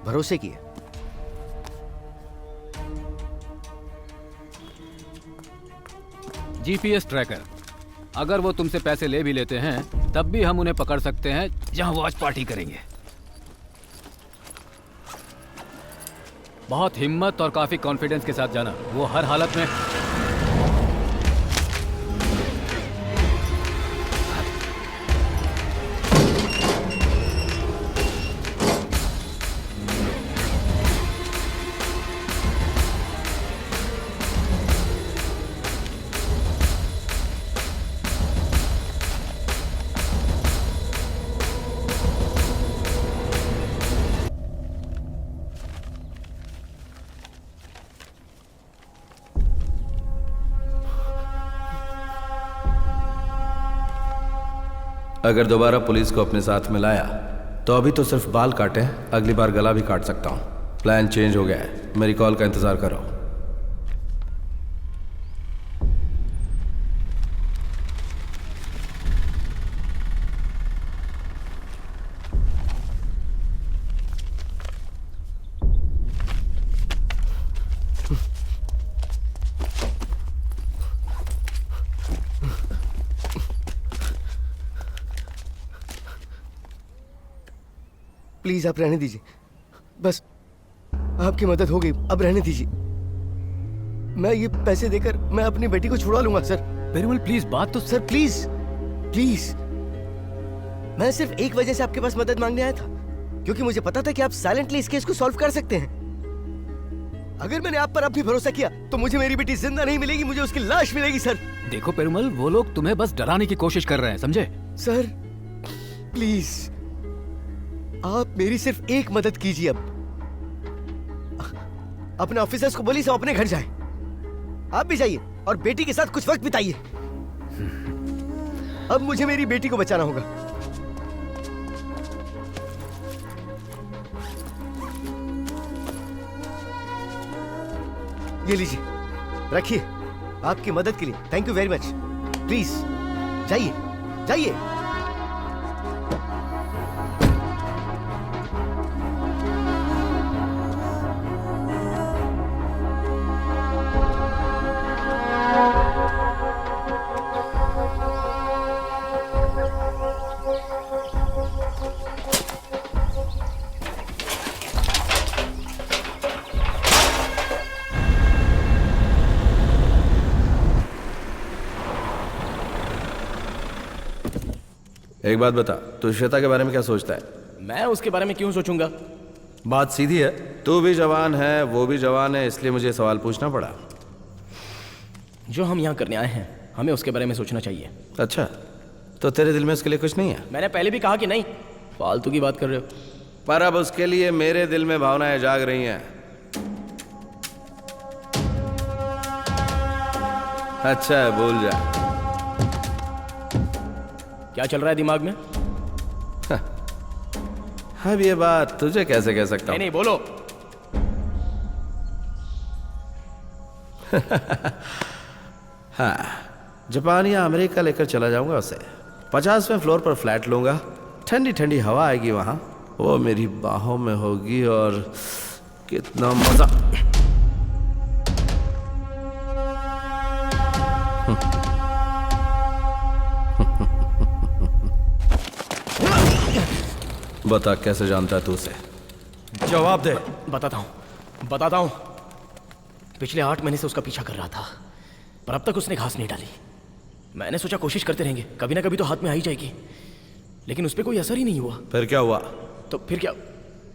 भरोसे की है। GPS tracker. अगर वो तुमसे पैसे ले भी लेते हैं तब भी हम उन्हें पकड़ सकते हैं जहां वो आज पार्टी करेंगे। बहुत हिम्मत और काफी कॉन्फिडेंस के साथ जाना, वो हर हालत में। अगर दोबारा पुलिस को अपने साथ में लाया तो अभी तो सिर्फ बाल काटे, अगली बार गला भी काट सकता हूं। प्लान चेंज हो गया है, मेरी कॉल का इंतजार करो। प्लीज आप रहने दीजिए, बस आपकी मदद हो गई, अब रहने दीजिए। मैं ये पैसे देकर मैं अपनी बेटी को छुड़वा लूंगा सर। पेरुमल प्लीज बात तो सर प्लीज प्लीज, मैं सिर्फ एक वजह से आपके पास मदद मांगने आया था, क्योंकि मुझे पता था कि आप साइलेंटली इस केस को सॉल्व कर सकते हैं। अगर मैंने आप पर अब भी भरोसा किया तो मुझे मेरी बेटी जिंदा नहीं मिलेगी, मुझे उसकी लाश मिलेगी सर। देखो पेरुमल, वो लोग तुम्हें बस डराने की कोशिश कर रहे हैं, समझे? सर प्लीज आप मेरी सिर्फ एक मदद कीजिए। अब अपने ऑफिसर्स को बोलिए सब अपने घर जाएं। आप भी जाइए और बेटी के साथ कुछ वक्त बिताइए। अब मुझे मेरी बेटी को बचाना होगा। ये लीजिए, रखिए, आपकी मदद के लिए thank you very much. Please जाइए जाइए। एक बात बता, तू श्वेता के बारे में क्या सोचता है? मैं उसके बारे में क्यों सोचूंगा? बात सीधी है, तू भी जवान है, वो भी जवान है, इसलिए मुझे सवाल पूछना पड़ा। जो हम यहाँ करने आए हैं, हमें उसके बारे में सोचना चाहिए। अच्छा, तो तेरे दिल में उसके लिए कुछ नहीं है? मैंने पहले भी कहा कि नहीं, फालतू की बात कर रहे हो। पर अब उसके लिए मेरे दिल में भावनाएं जाग रही हैं। अच्छा है, भूल जा। क्या चल रहा है दिमाग में? अब ये बात तुझे कैसे कह सकता हूं? नहीं बोलो। हाँ, जापान या अमेरिका लेकर चला जाऊंगा उसे। 50वें फ्लोर पर फ्लैट लूंगा, ठंडी ठंडी हवा आएगी वहां, वो मेरी बाहों में होगी और कितना मजा। बता, कैसे जानता है तू उसे? जवाब दे। बताता हूं। पिछले 8 महीने से उसका पीछा कर रहा था, पर अब तक उसने घास नहीं डाली। मैंने सोचा कोशिश करते रहेंगे, कभी ना कभी तो हाथ में आ ही जाएगी, लेकिन उस पर कोई असर ही नहीं हुआ। फिर क्या हुआ? तो फिर क्या,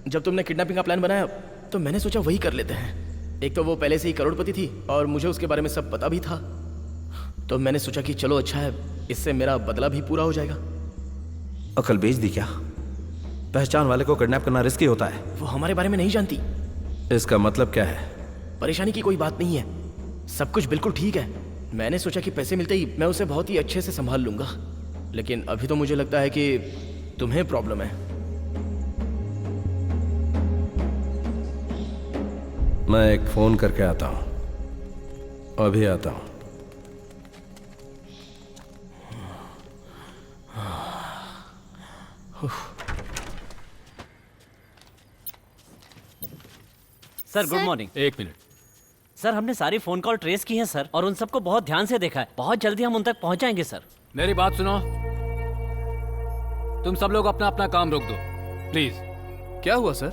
जब तुमने किडनैपिंग का प्लान बनाया तो मैंने सोचा वही कर लेते हैं। एक तो वो पहले से ही करोड़पति थी और मुझे उसके बारे में सब पता भी था, तो मैंने सोचा कि चलो अच्छा है, इससे मेरा बदला भी पूरा हो जाएगा। अकल बेच दी क्या? पहचान वाले को किडनैप करना रिस्की होता है। वो हमारे बारे में नहीं जानती। इसका मतलब क्या है? परेशानी की कोई बात नहीं है, सब कुछ बिल्कुल ठीक है। मैंने सोचा कि पैसे मिलते ही मैं उसे बहुत ही अच्छे से संभाल लूंगा, लेकिन अभी तो मुझे लगता है कि तुम्हें प्रॉब्लम है। मैं एक फोन करके आता हूं, अभी आता हूं। Sir good morning. एक मिनट सर, हमने सारी फोन कॉल ट्रेस की हैं सर, और उन सबको बहुत ध्यान से देखा है। बहुत जल्दी हम उन तक पहुंच जाएंगे सर। मेरी बात सुनो, तुम सब लोग अपना अपना काम रोक दो प्लीज। क्या हुआ सर?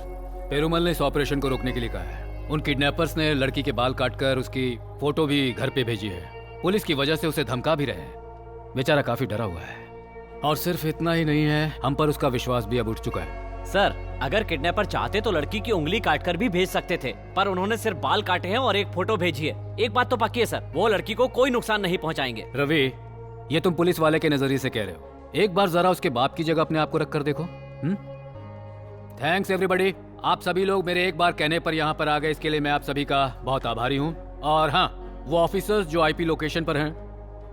पेरुमल ने इस ऑपरेशन को रोकने के लिए कहा है। उन किडनैपर्स ने लड़की के बाल काटकर उसकी फोटो भी घर पे भेजी है। पुलिस की वजह से उसे धमका भी रहे हैं। बेचारा काफी डरा हुआ है। और सिर्फ इतना ही नहीं है, हम पर उसका विश्वास भी अब उठ चुका है। सर, अगर किडनैपर चाहते तो लड़की की उंगली काटकर भी भेज सकते थे, पर उन्होंने सिर्फ बाल काटे हैं और एक फोटो भेजी है। एक बात तो पक्की है सर, वो लड़की को कोई नुकसान नहीं पहुंचाएंगे। रवि, ये तुम पुलिस वाले के नजरिए से कह रहे हो। एक बार जरा उसके बाप की जगह अपने आप को रख कर देखो। Thanks everybody. आप सभी लोग मेरे एक बार कहने पर यहाँ पर आ गए, इसके लिए मैं आप सभी का बहुत आभारी हूँ। और हाँ, वो ऑफिसर्स जो आईपी लोकेशन पर हैं,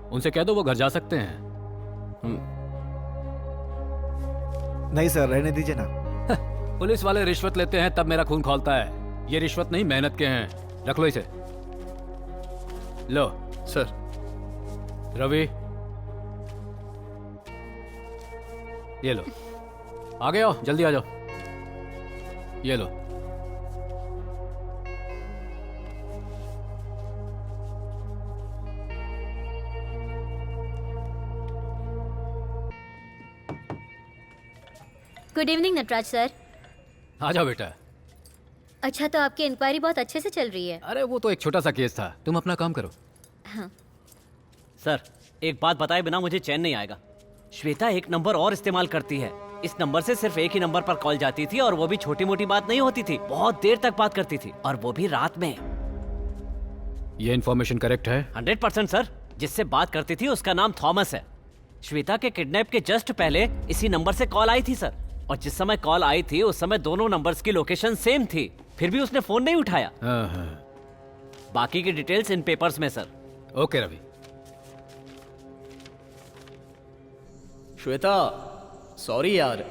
उनसे कह दो वो घर जा सकते हैं। नहीं सर, रहने दीजिए ना। पुलिस वाले रिश्वत लेते हैं तब मेरा खून खौलता है। ये रिश्वत नहीं, मेहनत के हैं। रख लो इसे। लो सर। रवि, ये लो। आ गए हो, जल्दी आ जाओ। ये लो। Good evening Nataraj sir. आ जाओ बेटा। अच्छा, तो आपकी इंक्वायरी बहुत अच्छे से चल रही है। अरे वो तो एक छोटा सा केस था, तुम अपना काम करो। हाँ। सर, एक बात बताए बिना मुझे चैन नहीं आएगा। श्वेता एक नंबर और इस्तेमाल करती है। इस नंबर से सिर्फ एक ही नंबर पर कॉल जाती थी और वो भी छोटी मोटी बात नहीं होती थी, बहुत देर तक बात करती थी और वो भी रात में। ये इन्फॉर्मेशन करेक्ट है? 100% सर। जिससे बात करती थी उसका नाम थॉमस है। श्वेता के किडनैप के जस्ट पहले इसी नंबर से कॉल आई थी सर, और जिस समय कॉल आई थी उस समय दोनों नंबर्स की लोकेशन सेम थी, फिर भी उसने फोन नहीं उठाया। बाकी की डिटेल्स इन पेपर्स में sir. Okay Ravi. Shweta, sorry यार।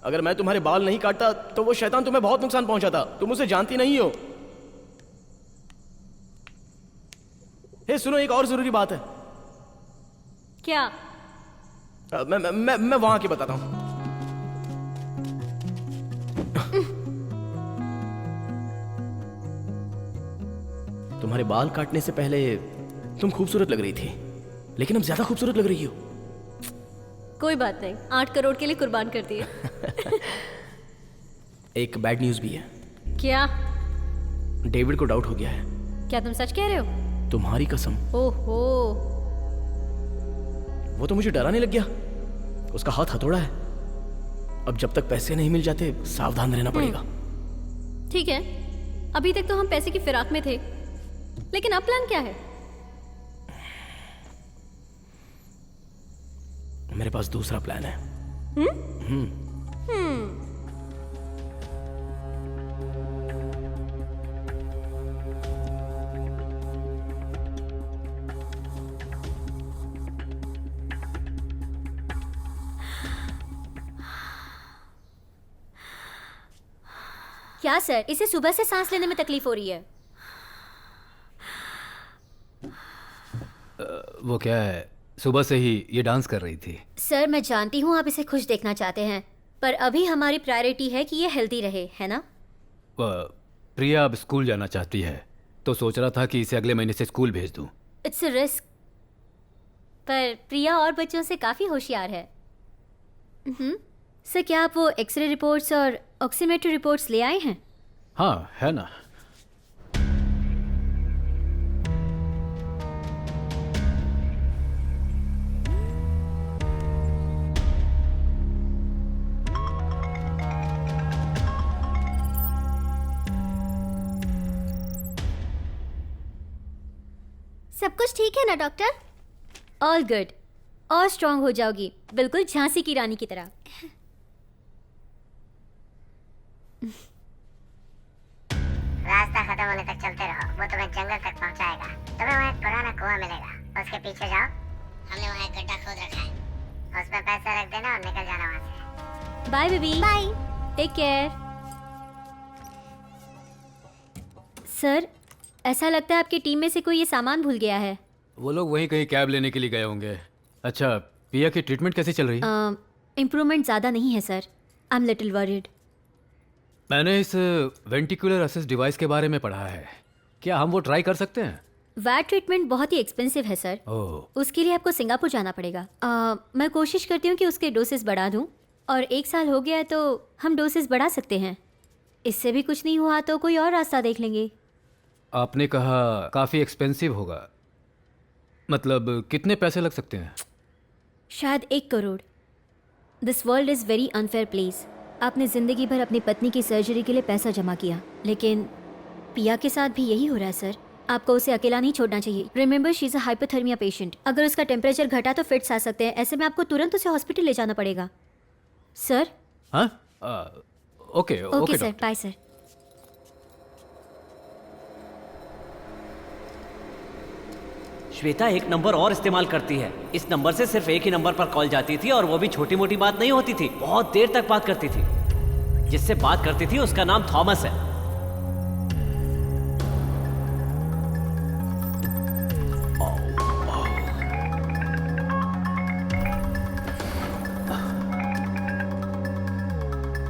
अगर मैं तुम्हारे बाल नहीं काटता तो वो शैतान तुम्हें बहुत नुकसान पहुंचाता। तुम उसे जानती नहीं हो। हे सुनो, एक और जरूरी बात है। क्या? मैं वहां के बताता हूं। तुम्हारे बाल काटने से पहले तुम खूबसूरत लग रही थी, लेकिन अब ज्यादा खूबसूरत लग रही हो। कोई बात नहीं, 8 करोड़ के लिए कुर्बान कर दिए। एक बैड न्यूज भी है। क्या? डेविड को डाउट हो गया है। क्या तुम सच कह रहे हो? तुम्हारी कसम। ओहो। वो तो मुझे डराने लग गया। उसका हाथ हथौड़ा है। अब जब तक पैसे नहीं मिल जाते सावधान रहना पड़ेगा। ठीक है, अभी तक तो हम पैसे की फिराक में थे, लेकिन अब प्लान क्या है? मेरे पास दूसरा प्लान है। क्या सर, इसे सुबह से सांस लेने में तकलीफ हो रही है? वो क्या है, सुबह से ही ये डांस कर रही थी। सर, मैं जानती हूँ आप इसे खुश देखना चाहते हैं, पर अभी हमारी प्रायोरिटी है कि ये हेल्दी रहे, है ना? प्रिया अब स्कूल जाना चाहती है, तो सोच रहा था कि इसे अगले महीने से स्कूल भेज दूं। इट्स अ रिस्क, पर प्रिया और बच्चों से काफी होशियार है। सर, क्या आप वो एक्सरे रिपोर्ट्स और ऑक्सीमेट्री रिपोर्ट्स ले आए हैं? हाँ, है ना। सब कुछ ठीक है ना डॉक्टर? All good. और स्ट्रांग हो जाओगी, बिल्कुल झांसी की रानी की तरह। रास्ता खत्म होने तक चलते रहो, वो तुम्हें जंगल तक पहुंचाएगा। तुम्हें वहाँ एक पुराना कुआं मिलेगा, उसके पीछे जाओ। हमने वहाँ एक गड्ढा खोद रखा है, उसमें पैसे रख देना और निकल जाना वहाँ से। Bye baby. Bye. Take care. Sir, ऐसा लगता है आपकी टीम में से कोई ये सामान भूल गया है। वो लोग वहीं कहीं कैब लेने के लिए गए होंगे। अच्छा, पिया की ट्रीटमेंट कैसी चल रही है? इम्प्रूवमेंट ज़्यादा नहीं है sir. I am little worried. मैंने इस वेंटिकुलर असिस्ट डिवाइस के बारे में पढ़ा है, क्या हम वो ट्राई कर सकते हैं? वैट ट्रीटमेंट बहुत ही एक्सपेंसिव है सर। उसके लिए आपको सिंगापुर जाना पड़ेगा। मैं कोशिश करती हूँ कि उसके डोसेस बढ़ा दूँ, और 1 साल हो गया है तो हम डोसेस बढ़ा सकते हैं। इससे भी कुछ नहीं हुआ तो कोई और रास्ता देख लेंगे। आपने कहा काफ़ी एक्सपेंसिव होगा, मतलब कितने पैसे लग सकते हैं? शायद 1 crore. This world is very unfair place. आपने ज़िंदगी भर अपनी पत्नी की सर्जरी के लिए पैसा जमा किया, लेकिन पिया के साथ भी यही हो रहा है सर। आपको उसे अकेला नहीं छोड़ना चाहिए। Remember, she is a hypothermia patient. अगर उसका टेम्परेचर घटा तो फिट्स आ सकते हैं। ऐसे में आपको तुरंत उसे हॉस्पिटल ले जाना पड़ेगा सर। हाँ, okay okay sir, bye sir. Shweta एक नंबर और इस्तेमाल करती है। इस नंबर से सिर्फ एक ही नंबर पर कॉल जाती थी और वो भी छोटी मोटी बात नहीं होती थी, बहुत देर तक बात करती थी। जिससे बात करती थी उसका नाम थॉमस है।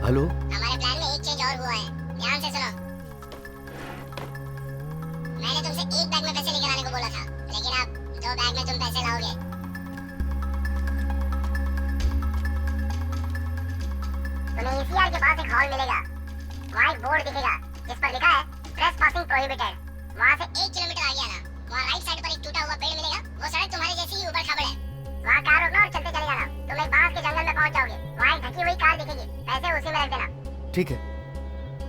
हेलो, हमारे प्लान में एक चेंज और हुआ है, ध्यान से सुनो। मैंने तुमसे एक बैग में पैसे लेकर आने को बोला था, लेकिन अब 2 बैग में तुम पैसे लाओगे। हॉल मिलेगा। वहाँ एक बोर्ड दिखेगा जिस पर लिखा है ट्रेस पासिंग प्रोहिबिटेड। वहाँ से 1 किलोमीटर आगे आना, वहाँ राइट साइड पर एक टूटा हुआ पेड़ मिलेगा। वो सड़क तुम्हारे जैसी ही ऊबड़ खाबड़ है। वहाँ कार रोकना और चलते चले जाना। तुम एक बांस के जंगल में पहुँच जाओगे। वहाँ एक ढकी हुई कार दिखेगी, पैसे उसी में रख देना। ठीक है।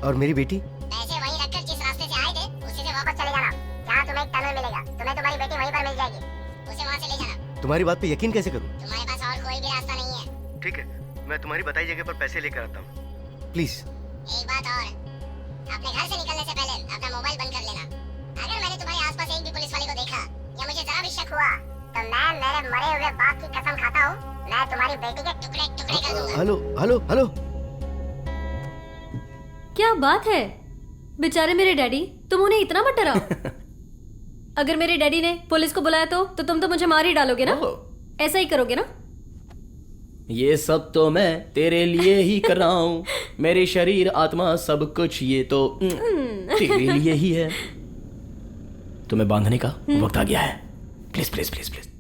और मेरी बेटी? पैसे वहीं रखकर जिस रास्ते से आए थे उसी से वापस चले जाना। जहाँ तुम्हें एक टनल मिलेगा, तुम्हें तुम्हारी बेटी वहीं पर मिल जाएगी। उसे वहाँ से ले जाना। तुम्हारी बात पे यकीन कैसे करूं? तुम्हारे पास और कोई भी रास्ता नहीं है। ठीक है, मैं तुम्हारी बताई जगह पर पैसे लेकर आता हूँ। प्लीज। एक बात और, अपने घर से निकलने से पहले अपना मोबाइल बंद कर लेना। अगर मैंने तुम्हारे आसपास एक भी पुलिस वाले को देखा या मुझे जरा भी शक हुआ तो मैं मेरे मरे हुए बाप की कसम खाता हूँ, मैं तुम्हारी बेटी के टुकड़े टुकड़े कर दूंगा। Hello hello hello. क्या बात है बेचारे मेरे डैडी, तुम उन्हें इतना मत डराओ। अगर मेरे डैडी ने पुलिस को बुलाया तो तुम तो मुझे मार ही डालोगे ना? ऐसा ही करोगे ना? ये सब तो मैं तेरे लिए ही कर रहा हूँ। मेरे शरीर आत्मा सब कुछ ये तो तेरे लिए ही है। तुम्हें बांधने का वक्त आ गया है। Please please please please.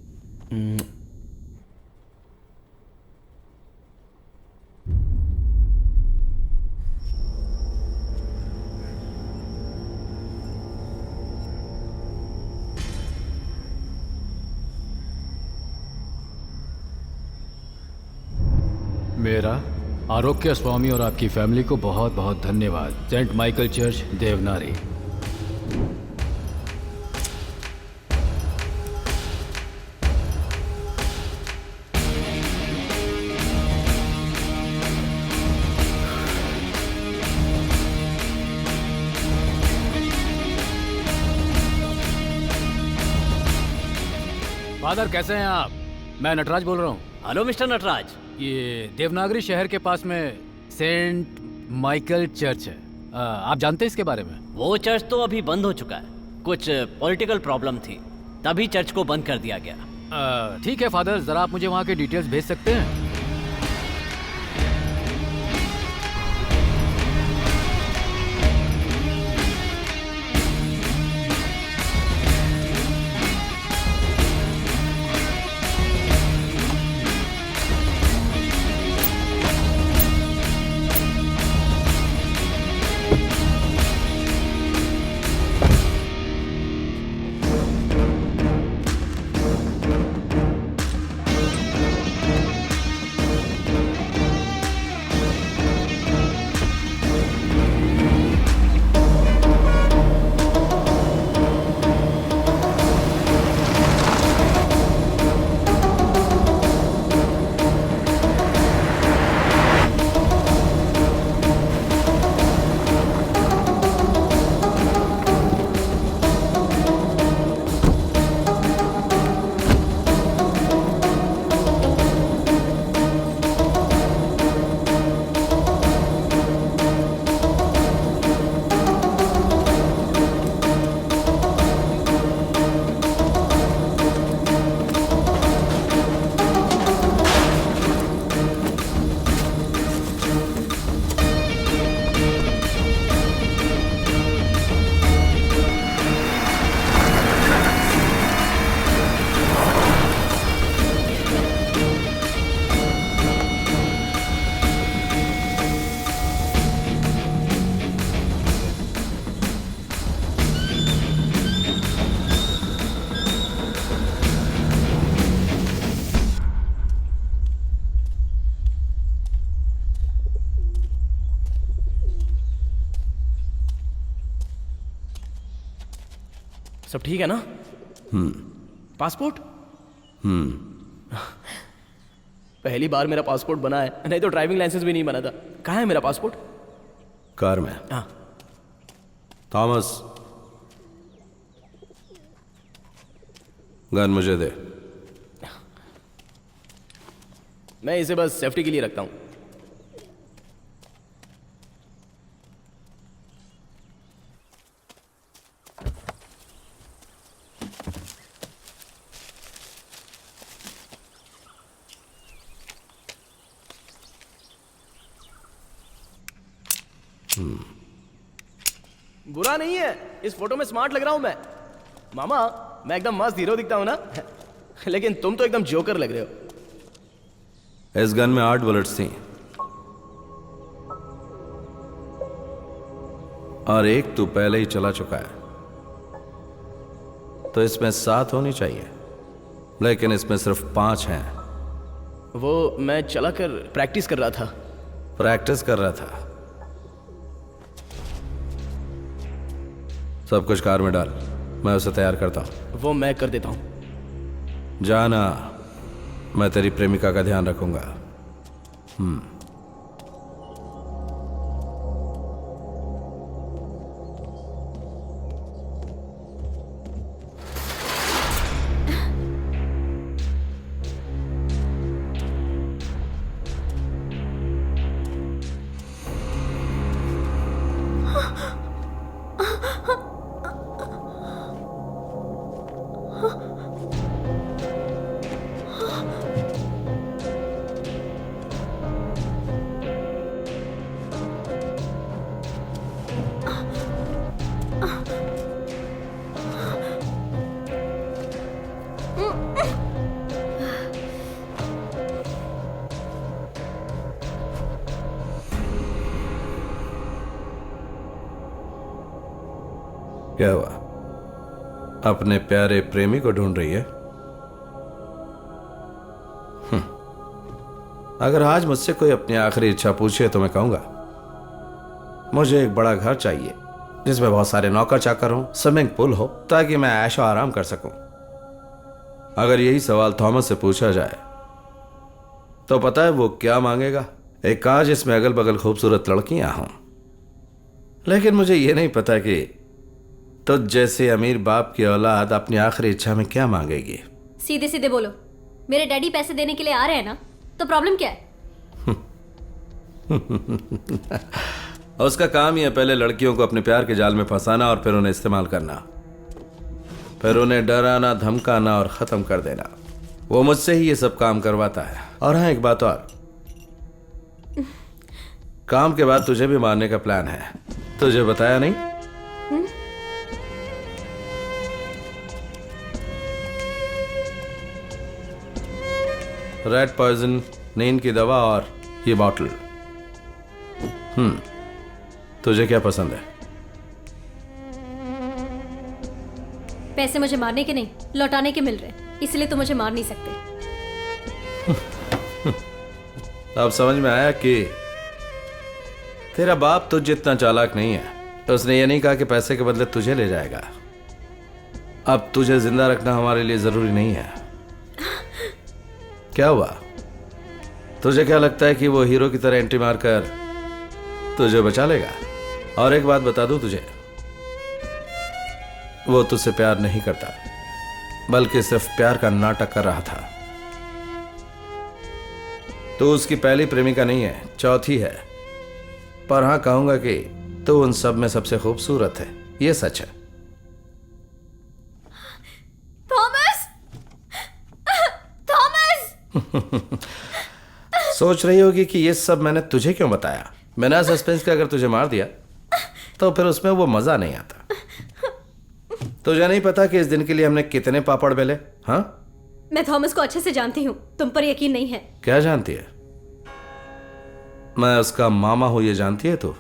मेरा आरोग्य स्वामी और आपकी फैमिली को बहुत बहुत धन्यवाद। Saint Michael church, Devnari. Father कैसे हैं आप? मैं नटराज बोल रहा हूँ। Hello mister Nataraj. ये देवनागरी शहर के पास में सेंट माइकल चर्च है। आप जानते हैं इसके बारे में? वो चर्च तो अभी बंद हो चुका है। कुछ पॉलिटिकल प्रॉब्लम थी, तभी चर्च को बंद कर दिया गया। ठीक है फादर, जरा आप मुझे वहाँ के डिटेल्स भेज सकते हैं? सब ठीक है ना? पासपोर्ट? पहली बार मेरा पासपोर्ट बना है, नहीं तो ड्राइविंग लाइसेंस भी नहीं बना था। कहाँ है मेरा पासपोर्ट? कार में। हाँ। थॉमस, गन मुझे दे। मैं इसे बस सेफ्टी के लिए रखता हूं। बुरा नहीं है, इस फोटो में स्मार्ट लग रहा हूं मैं। मामा, मैं एकदम मस्त हीरो दिखता हूं ना? लेकिन तुम तो एकदम जोकर लग रहे हो। इस गन में 8 बुलेट्स थी। और एक तू पहले ही चला चुका है, तो इसमें 7 होनी चाहिए, लेकिन इसमें सिर्फ 5 हैं। वो मैं चला कर प्रैक्टिस कर रहा था। प्रैक्टिस कर रहा था? सब कुछ कार में डाल, मैं उसे तैयार करता हूं। वो मैं कर देता हूं। जाना, मैं तेरी प्रेमिका का ध्यान रखूंगा। क्या हुआ? अपने प्यारे प्रेमी को ढूंढ रही है? अगर आज मुझसे कोई अपनी आखिरी इच्छा पूछे तो मैं कहूंगा मुझे एक बड़ा घर चाहिए जिसमें बहुत सारे नौकर चाकर हों, स्विमिंग पूल हो, ताकि मैं ऐशो आराम कर सकूं। अगर यही सवाल थॉमस से पूछा जाए तो पता है वो क्या मांगेगा? एक कार जिसमें अगल बगल खूबसूरत लड़कियां हों। लेकिन मुझे यह नहीं पता कि तो जैसे अमीर बाप की औलाद अपनी आखिरी इच्छा में क्या मांगेगी। सीधे सीधे बोलो, मेरे डैडी पैसे देने के लिए आ रहे हैं ना, तो प्रॉब्लम क्या है? उसका काम ही है पहले लड़कियों को अपने प्यार के जाल में फंसाना और फिर उन्हें इस्तेमाल करना, फिर उन्हें डराना, धमकाना और खत्म कर देना। वो मुझसे ही ये सब काम करवाता है। और हाँ, एक बात और, काम के बाद तुझे भी मारने का प्लान है। तुझे बताया नहीं? रेड पॉइजन, नींद की दवा और ये बॉटल। तुझे क्या पसंद है? पैसे मुझे मारने के नहीं, लौटाने के मिल रहे, इसलिए तो मुझे मार नहीं सकते। अब समझ में आया कि तेरा बाप तुझ जितना चालाक नहीं है। तो उसने ये नहीं कहा कि पैसे के बदले तुझे ले जाएगा। अब तुझे जिंदा रखना हमारे लिए जरूरी नहीं है। क्या हुआ? तुझे क्या लगता है कि वो हीरो की तरह एंट्री मारकर तुझे बचा लेगा? और एक बात बता दूं तुझे, वो तुझसे प्यार नहीं करता, बल्कि सिर्फ प्यार का नाटक कर रहा था। तो उसकी पहली प्रेमिका नहीं है, चौथी है। पर हां, कहूंगा कि तो उन सब में सबसे खूबसूरत है। ये सच है। थॉमस! थॉमस! सोच रही होगी कि ये सब मैंने तुझे क्यों बताया। बिना सस्पेंस के अगर तुझे मार दिया तो फिर उसमें वो मजा नहीं आता। तुझे नहीं पता कि इस दिन के लिए हमने कितने पापड़ बेले? हाँ, मैं थॉमस को अच्छे से जानती हूँ, तुम पर यकीन नहीं है। क्या जानती है? मैं उसका मामा हूं, ये जानती है तू?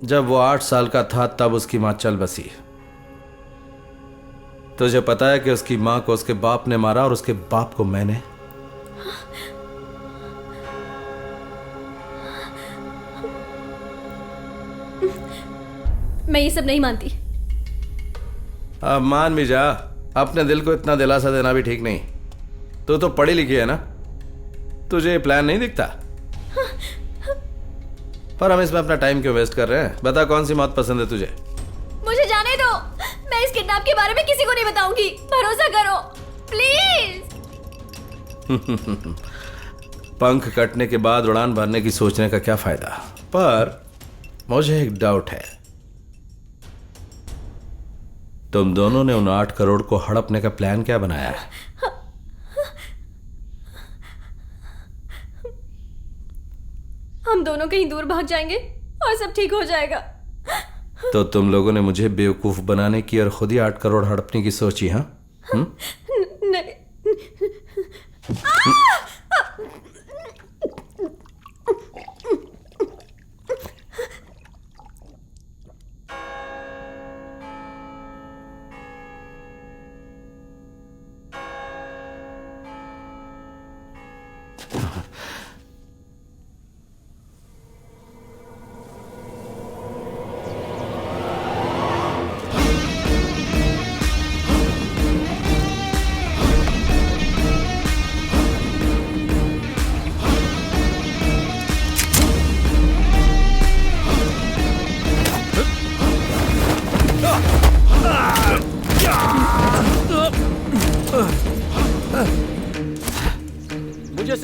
जब वो 8 साल का था तब उसकी मां चल बसी। तुझे पता है कि उसकी मां को उसके बाप ने मारा और उसके बाप को मैंने। मैं ये सब नहीं मानती। अब मान भी जा, अपने दिल को इतना दिलासा देना भी ठीक नहीं। तू तो पढ़ी लिखी है ना, तुझे ये प्लान नहीं दिखता? पर हम इसमें अपना टाइम क्यों वेस्ट कर रहे हैं? बता, कौन सी मौत पसंद है तुझे? मुझे जाने दो, मैं इस किडनैप के बारे में किसी को नहीं बताऊंगी, भरोसा करो प्लीज। पंख कटने के बाद उड़ान भरने की सोचने का क्या फायदा? पर मुझे एक डाउट है, तुम दोनों ने उन 8 करोड़ को हड़पने का प्लान क्या बनाया है? हम दोनों कहीं दूर भाग जाएंगे और सब ठीक हो जाएगा। तो तुम लोगों ने मुझे बेवकूफ बनाने की और खुद ही 8 करोड़ हड़पने की सोची? हाँ, नहीं।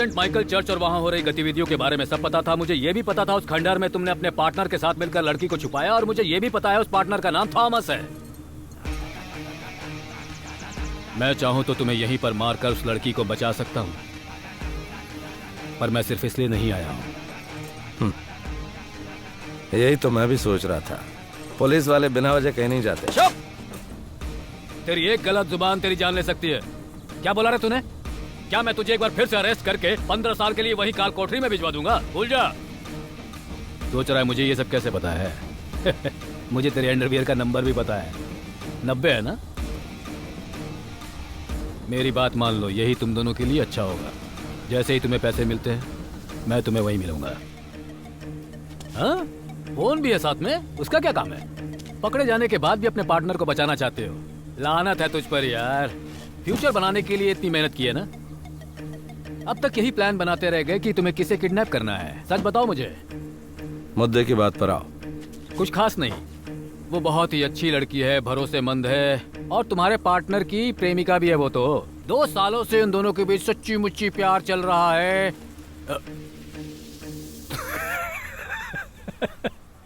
सेंट माइकल चर्च और वहाँ हो रही गतिविधियों के बारे में सब पता था। मुझे ये भी पता था उस खंडहर में तुमने अपने पार्टनर के साथ मिलकर लड़की को छुपाया, और मुझे ये भी पता है उस पार्टनर का नाम थॉमस है। मैं चाहूं तो तुम्हें यहीं पर मारकर उस लड़की को बचा सकता हूं, पर मैं सिर्फ इसलिए नहीं आया हूं। यही तो मैं भी सोच रहा था। पुलिस वाले बिना वजह कहीं नहीं जाते। चुप! तेरी एक गलत जुबान तेरी जान ले सकती है। क्या बोला रे तूने? क्या मैं तुझे एक बार फिर से अरेस्ट करके 15 साल के लिए वही काल कोठरी में भिजवा दूंगा? भूल जा। सोच रहा है मुझे ये सब कैसे पता है? मुझे तेरे अंडरवियर का नंबर भी पता है। 90 है ना? मेरी बात मान लो, यही तुम दोनों के लिए अच्छा होगा। जैसे ही तुम्हें पैसे मिलते हैं मैं तुम्हें वहीं मिलूंगा। हाँ? फोन भी है साथ में, उसका क्या काम है? पकड़े जाने के बाद भी अपने पार्टनर को बचाना चाहते हो। लानत है तुझ पर यार। फ्यूचर बनाने के लिए इतनी मेहनत की है ना, अब तक यही प्लान बनाते रह गए कि तुम्हें किसे किडनैप करना है। सच बताओ मुझे। मुद्दे की बात पर आओ। कुछ खास नहीं, वो बहुत ही अच्छी लड़की है, भरोसेमंद है, और तुम्हारे पार्टनर की प्रेमिका भी है। वो तो 2 सालों से उन दोनों के बीच सच्ची मुच्ची प्यार चल रहा है।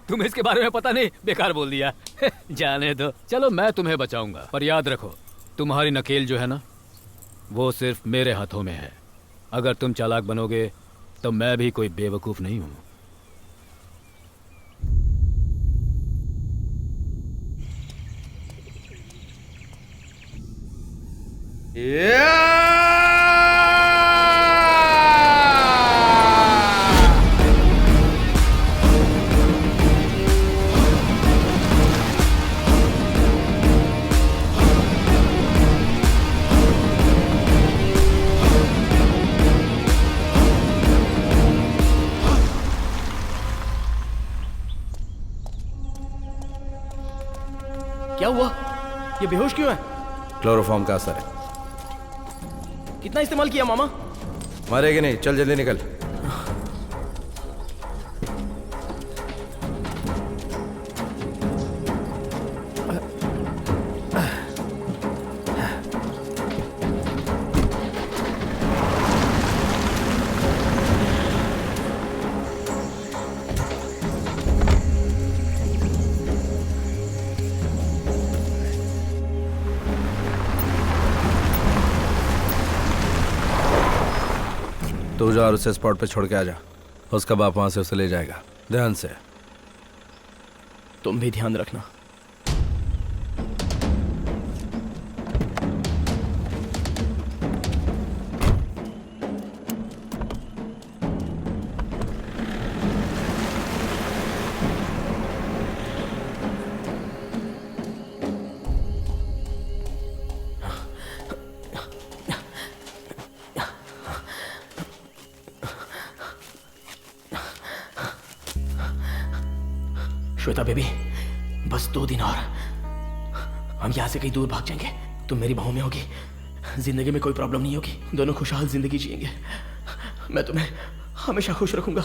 तुम्हें इसके बारे में पता नहीं, बेकार बोल दिया। जाने दो, चलो मैं तुम्हें बचाऊंगा, पर याद रखो तुम्हारी नकेल जो है ना, वो सिर्फ मेरे हाथों में है। अगर तुम चालाक बनोगे तो मैं भी कोई बेवकूफ नहीं हूं। क्या हुआ? ये बेहोश क्यों है? क्लोरोफॉर्म का असर है। कितना इस्तेमाल किया मामा? मरेगी नहीं, चल जल्दी निकल। तू जा और उसे स्पॉट पे छोड़ के आ जा। उसका बाप वहां से उसे ले जाएगा। ध्यान से। तुम भी ध्यान रखना। श्वेता बेबी, बस 2 दिन और हम यहाँ से कहीं दूर भाग जाएंगे। तुम मेरी बाहों में होगी, जिंदगी में कोई प्रॉब्लम नहीं होगी, दोनों खुशहाल जिंदगी जिएंगे। मैं तुम्हें हमेशा खुश रखूंगा।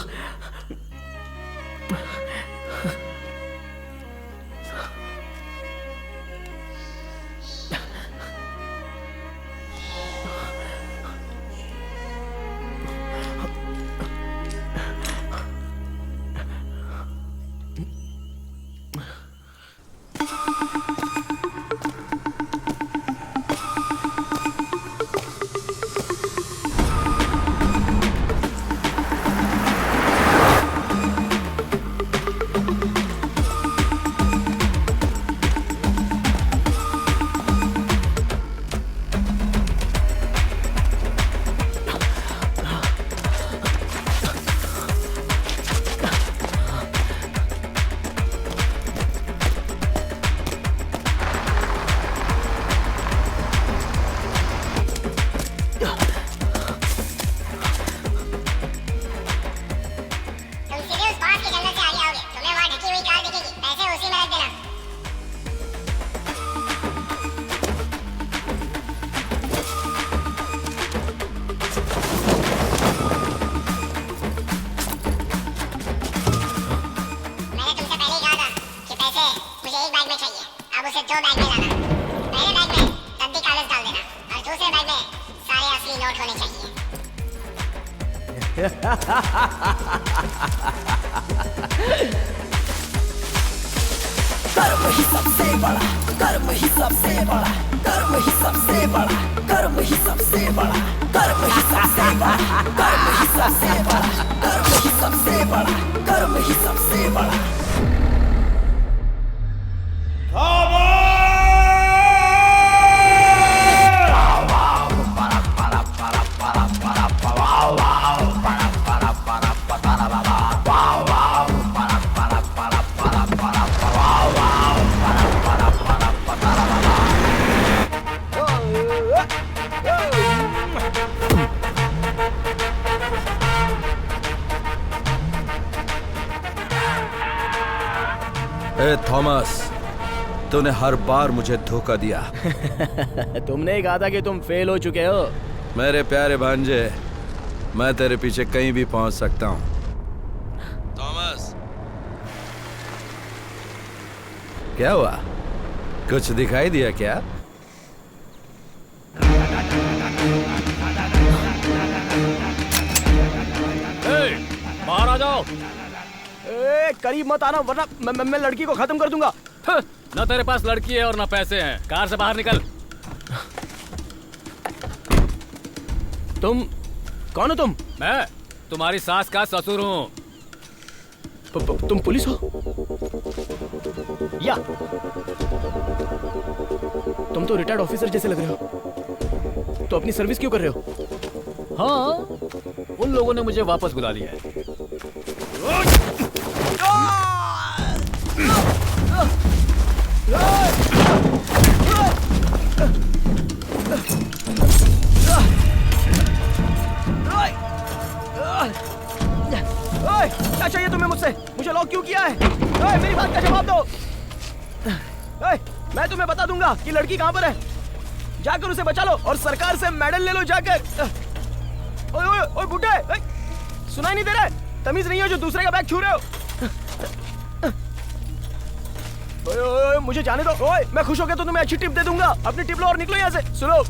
कर्म ही सबसे बड़ा, कर्म ही सबसे बड़ा, कर्म ही सबसे बड़ा, कर्म ही सबसे बड़ा, कर्म ही सबसे बड़ा, कर्म ही सबसे बड़ा, कर्म ही सबसे बड़ा, कर्म ही सबसे बड़ा। ए थॉमस, तूने हर बार मुझे धोखा दिया। तुमने ही कहा था कि तुम फेल हो चुके हो। मेरे प्यारे भांजे, मैं तेरे पीछे कहीं भी पहुंच सकता हूं। थॉमस, क्या हुआ? कुछ दिखाई दिया क्या? बाहर आ जाओ। करीब मत आना वरना मैं लड़की को खत्म कर दूंगा। ना तेरे पास लड़की है और ना पैसे हैं। कार से बाहर निकल। तुम कौन हो? तुम? मैं तुम्हारी सास का ससुर हूँ। तुम पुलिस हो? या तुम तो रिटायर्ड ऑफिसर जैसे लग रहे हो, तो अपनी सर्विस क्यों कर रहे हो? हाँ, उन लोगों ने मुझे वापस बुला लिया है। क्या चाहिए तुम्हें मुझसे? मुझे लॉक क्यों किया है? मेरी बात का जवाब दो। मैं तुम्हें बता दूंगा कि लड़की कहां पर है। जाकर उसे बचा लो और सरकार से मेडल ले लो जाकर। ओए ओए ओए बुड्ढे, सुनाई नहीं दे रहा है? तमीज नहीं हो जो दूसरे का बैग छू रहे हो। ओए ओए मुझे जाने दो। ओए मैं खुश हो गया तो तुम्हें अच्छी टिप दे दूंगा। अपनी टिप लो और निकलो यहाँ से। सुनो,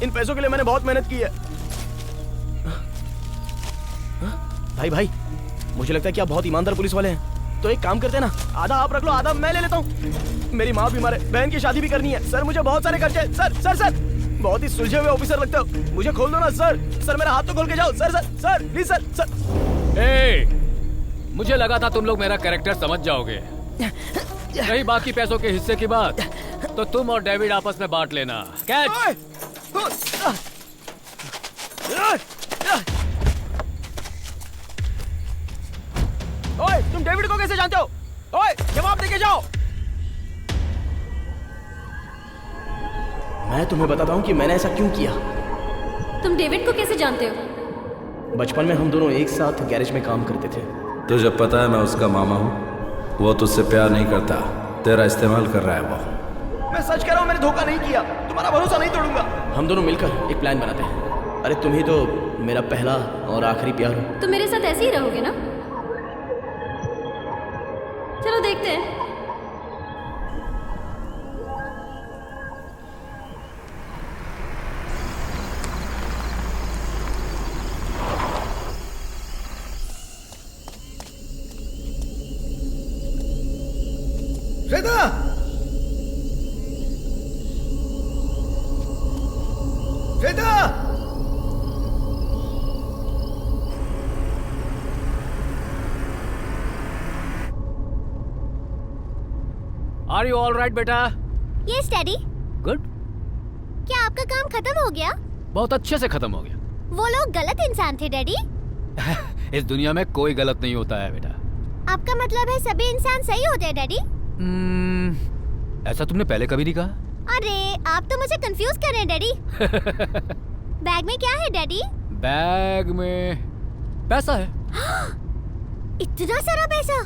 इन पैसों के लिए मैंने बहुत मेहनत की है। भाई भाई, मुझे लगता है कि आप बहुत ईमानदार पुलिस वाले हैं। तो एक काम करते हैं ना, आधा आप रख लो, आधा मैं ले लेता हूँ। मेरी माँ बीमार है, बहन की शादी भी करनी है। सर मुझे बहुत सारे खर्चे। सर सर सर, बहुत ही सुलझे हुए ऑफिसर लगते हो। मुझे खोल दो ना सर। सर मेरा हाथ तो खोल के जाओ। Sir sir sir please sir sir. मुझे लगा था तुम लोग मेरा कैरेक्टर समझ जाओगे। रही बाकी पैसों के हिस्से की बात, तो तुम और डेविड आपस में बांट लेना। कैच। ओए तुम डेविड को कैसे जानते हो? ओए जवाब देके जाओ। मैं तुम्हें बताता हूँ कि मैंने ऐसा क्यों किया। तुम डेविड को कैसे जानते हो? बचपन में हम दोनों एक साथ गैरेज में काम करते थे। तुझे पता है मैं उसका मामा हूँ। वो तुझसे प्यार नहीं करता, तेरा इस्तेमाल कर रहा है वो। मैं सच कह रहा हूँ, मैंने धोखा नहीं किया। तुम्हारा भरोसा नहीं तोड़ूंगा। हम दोनों मिलकर एक प्लान बनाते हैं। अरे तुम ही तो मेरा पहला और आखिरी प्यार हो। तुम मेरे साथ ऐसे ही रहोगे ना? चलो देखते हैं। Shweta! Shweta! Are you all right, बेटा? Yes, Daddy. Good. क्या आपका काम खत्म हो गया? बहुत अच्छे से खत्म हो गया। वो लोग गलत इंसान थे, डैडी। इस दुनिया में कोई गलत नहीं होता है बेटा। आपका मतलब है सभी इंसान सही होते हैं, डैडी? ऐसा तुमने पहले कभी नहीं कहा। अरे आप तो मुझे कंफ्यूज कर रहे हैं, डैडी। बैग में क्या है, डैडी? बैग में पैसा है। इतना सारा पैसा?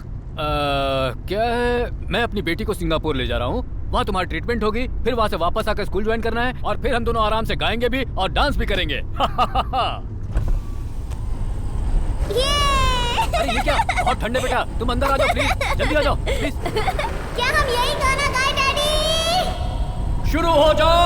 क्या है, मैं अपनी बेटी को सिंगापुर ले जा रहा हूँ। वहाँ तुम्हारी ट्रीटमेंट होगी, फिर वहाँ से वापस आकर स्कूल ज्वाइन करना है और फिर हम दोनों आराम से गाएंगे भी और डांस भी करेंगे। अरे ये क्या, बहुत ठंडे बेटा, तुम अंदर आ जाओ प्लीज, जल्दी आ जाओ प्लीज। क्या हम यही गाना गाएं, डैडी? शुरू हो जाओ।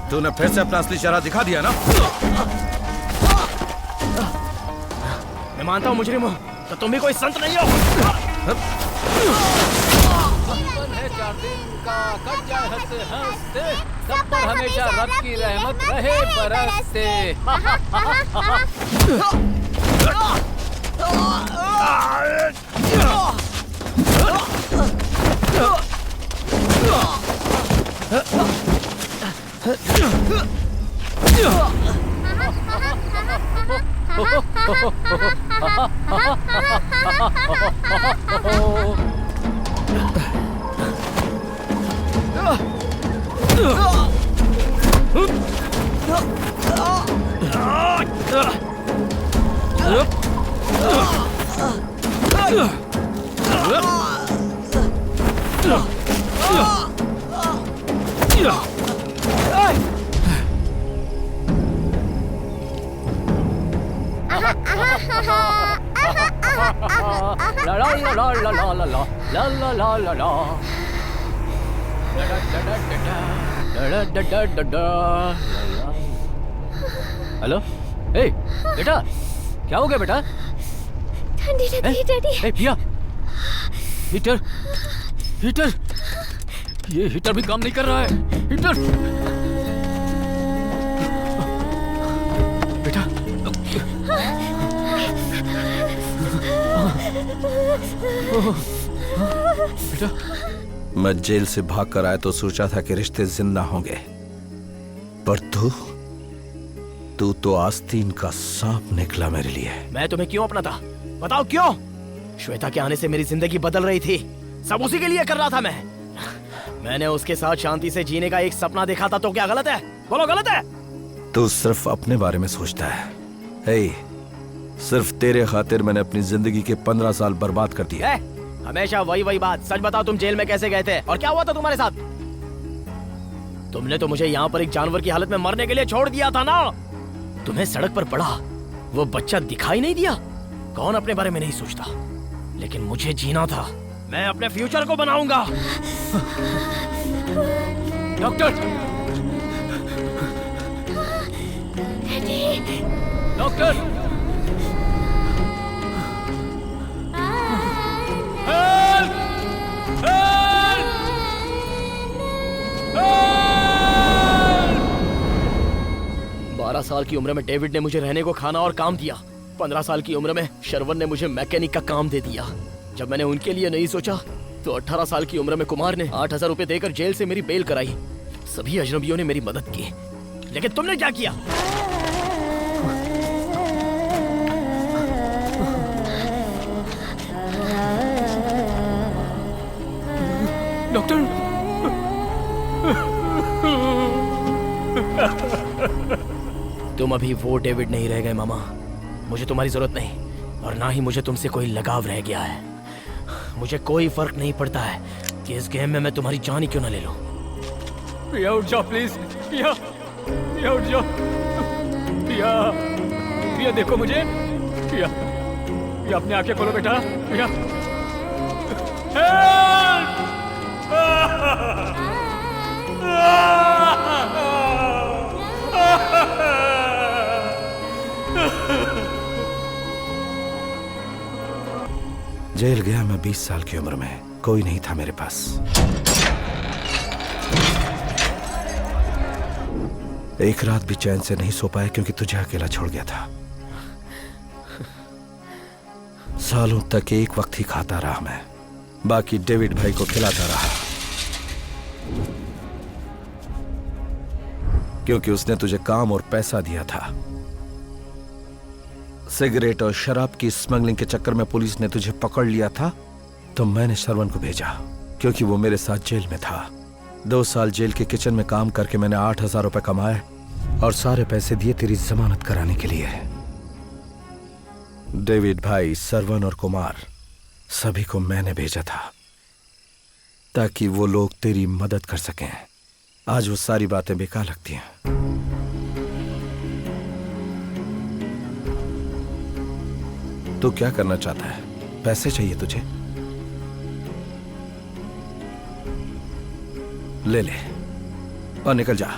तूने फिर से अपना असली चेहरा दिखा दिया ना? मैं मानता हूँ मुजरिम हो, तो तुम भी कोई संत नहीं हो। है 4 दिन का कट जाए हंसते हंसते, सब पर हमेशा रब की रहमत रहे बरसते। हेलो, ए बेटा, क्या हो गया बेटा? ठंडी लग रही है डैडी। ए पिया, हीटर, हीटर, ये हीटर भी काम नहीं कर रहा है। हीटर, बेटा, बेटा, मैं जेल से भाग कर आया तो सोचा था कि रिश्ते जिंदा होंगे, पर तू तो आस्तीन का सांप निकला मेरे लिए। मैं तुम्हें क्यों अपना था? बताओ क्यों? श्वेता के आने से मेरी जिंदगी बदल रही थी, सब उसी के लिए कर रहा था मैंने उसके साथ शांति से जीने का एक सपना देखा था, तो क्या गलत है? बोलो गलत है? तू सिर्फ अपने बारे में सोचता है। हे, सिर्फ तेरे खातिर मैंने अपनी जिंदगी के 15 साल बर्बाद कर दिए। हमेशा वही बात। सच बताओ, तुम जेल में कैसे गए थे और क्या हुआ था तुम्हारे साथ? तुमने तो मुझे यहाँ पर एक जानवर की हालत में मरने के लिए छोड़ दिया था ना। तुम्हें सड़क पर पड़ा वो बच्चा दिखाई नहीं दिया? कौन अपने बारे में नहीं सोचता, लेकिन मुझे जीना था। मैं अपने फ्यूचर को बनाऊंगा। डॉक्टर, डॉक्टर, 12 साल की उम्र में डेविड ने मुझे रहने को खाना और काम दिया। 15 साल की उम्र में शरवण ने मुझे मैकेनिक का काम दे दिया। जब मैंने उनके लिए नहीं सोचा तो 18 साल की उम्र में कुमार ने 8,000 रुपए देकर जेल से मेरी बेल कराई। सभी अजनबियों ने मेरी मदद की, लेकिन तुमने क्या किया? डॉक्टर, तुम अभी वो डेविड नहीं रह गए मामा। मुझे तुम्हारी जरूरत नहीं, और ना ही मुझे तुमसे कोई लगाव रह गया है। मुझे कोई फर्क नहीं पड़ता है कि इस गेम में मैं तुम्हारी जान ही क्यों ना ले लूं। पिया उठ जाओ प्लीज। पिया, पिया उठ जाओ। पिया, पिया देखो मुझे। पिया, पिया अपनी आंखें खोलो बेटा। पिया, जेल गया मैं 20 साल की उम्र में, कोई नहीं था मेरे पास। एक रात भी चैन से नहीं सो पाया क्योंकि तुझे अकेला छोड़ गया था। सालों तक एक वक्त ही खाता रहा मैं, बाकी डेविड भाई को खिलाता रहा, क्योंकि उसने तुझे काम और पैसा दिया था। सिगरेट और शराब की स्मगलिंग के चक्कर में पुलिस ने तुझे पकड़ लिया था, तो मैंने शरवण को भेजा क्योंकि वो मेरे साथ जेल में था। 2 साल जेल के किचन में काम करके मैंने 8,000 रुपए कमाए और सारे पैसे दिए तेरी जमानत कराने के लिए। डेविड भाई, शरवण और कुमार, सभी को मैंने भेजा था ताकि वो लोग तेरी मदद कर सकें। आज वो सारी बातें बेकार लगती हैं। तू क्या करना चाहता है? पैसे चाहिए तुझे? ले ले और निकल जा।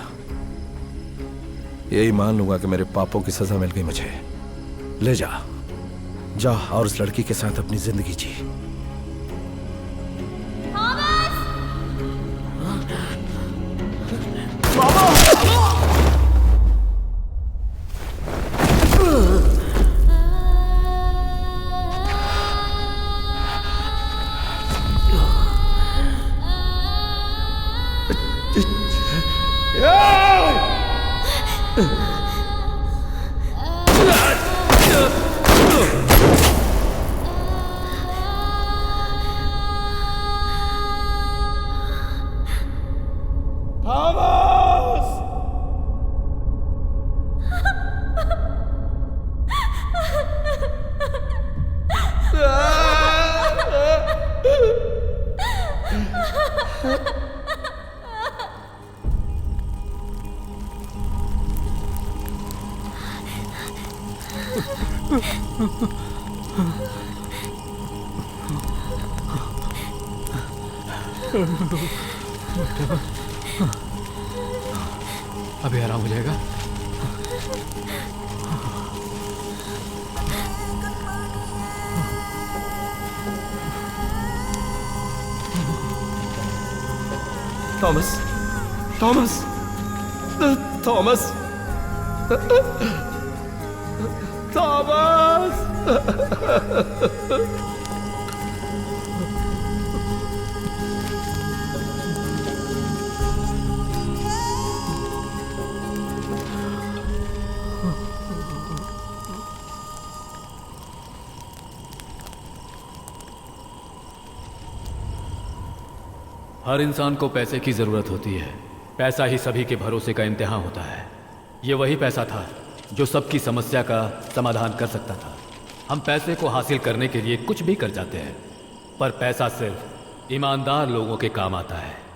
यही मान लूंगा कि मेरे पापों की सजा मिल गई मुझे। ले जा, जा और उस लड़की के साथ अपनी जिंदगी जी। अभी आराम हो जाएगा। Thomas, Thomas, Thomas, Thomas. हर इंसान को पैसे की जरूरत होती है। पैसा ही सभी के भरोसे का इम्तिहान होता है। ये वही पैसा था जो सबकी समस्या का समाधान कर सकता था। हम पैसे को हासिल करने के लिए कुछ भी कर जाते हैं, पर पैसा सिर्फ ईमानदार लोगों के काम आता है।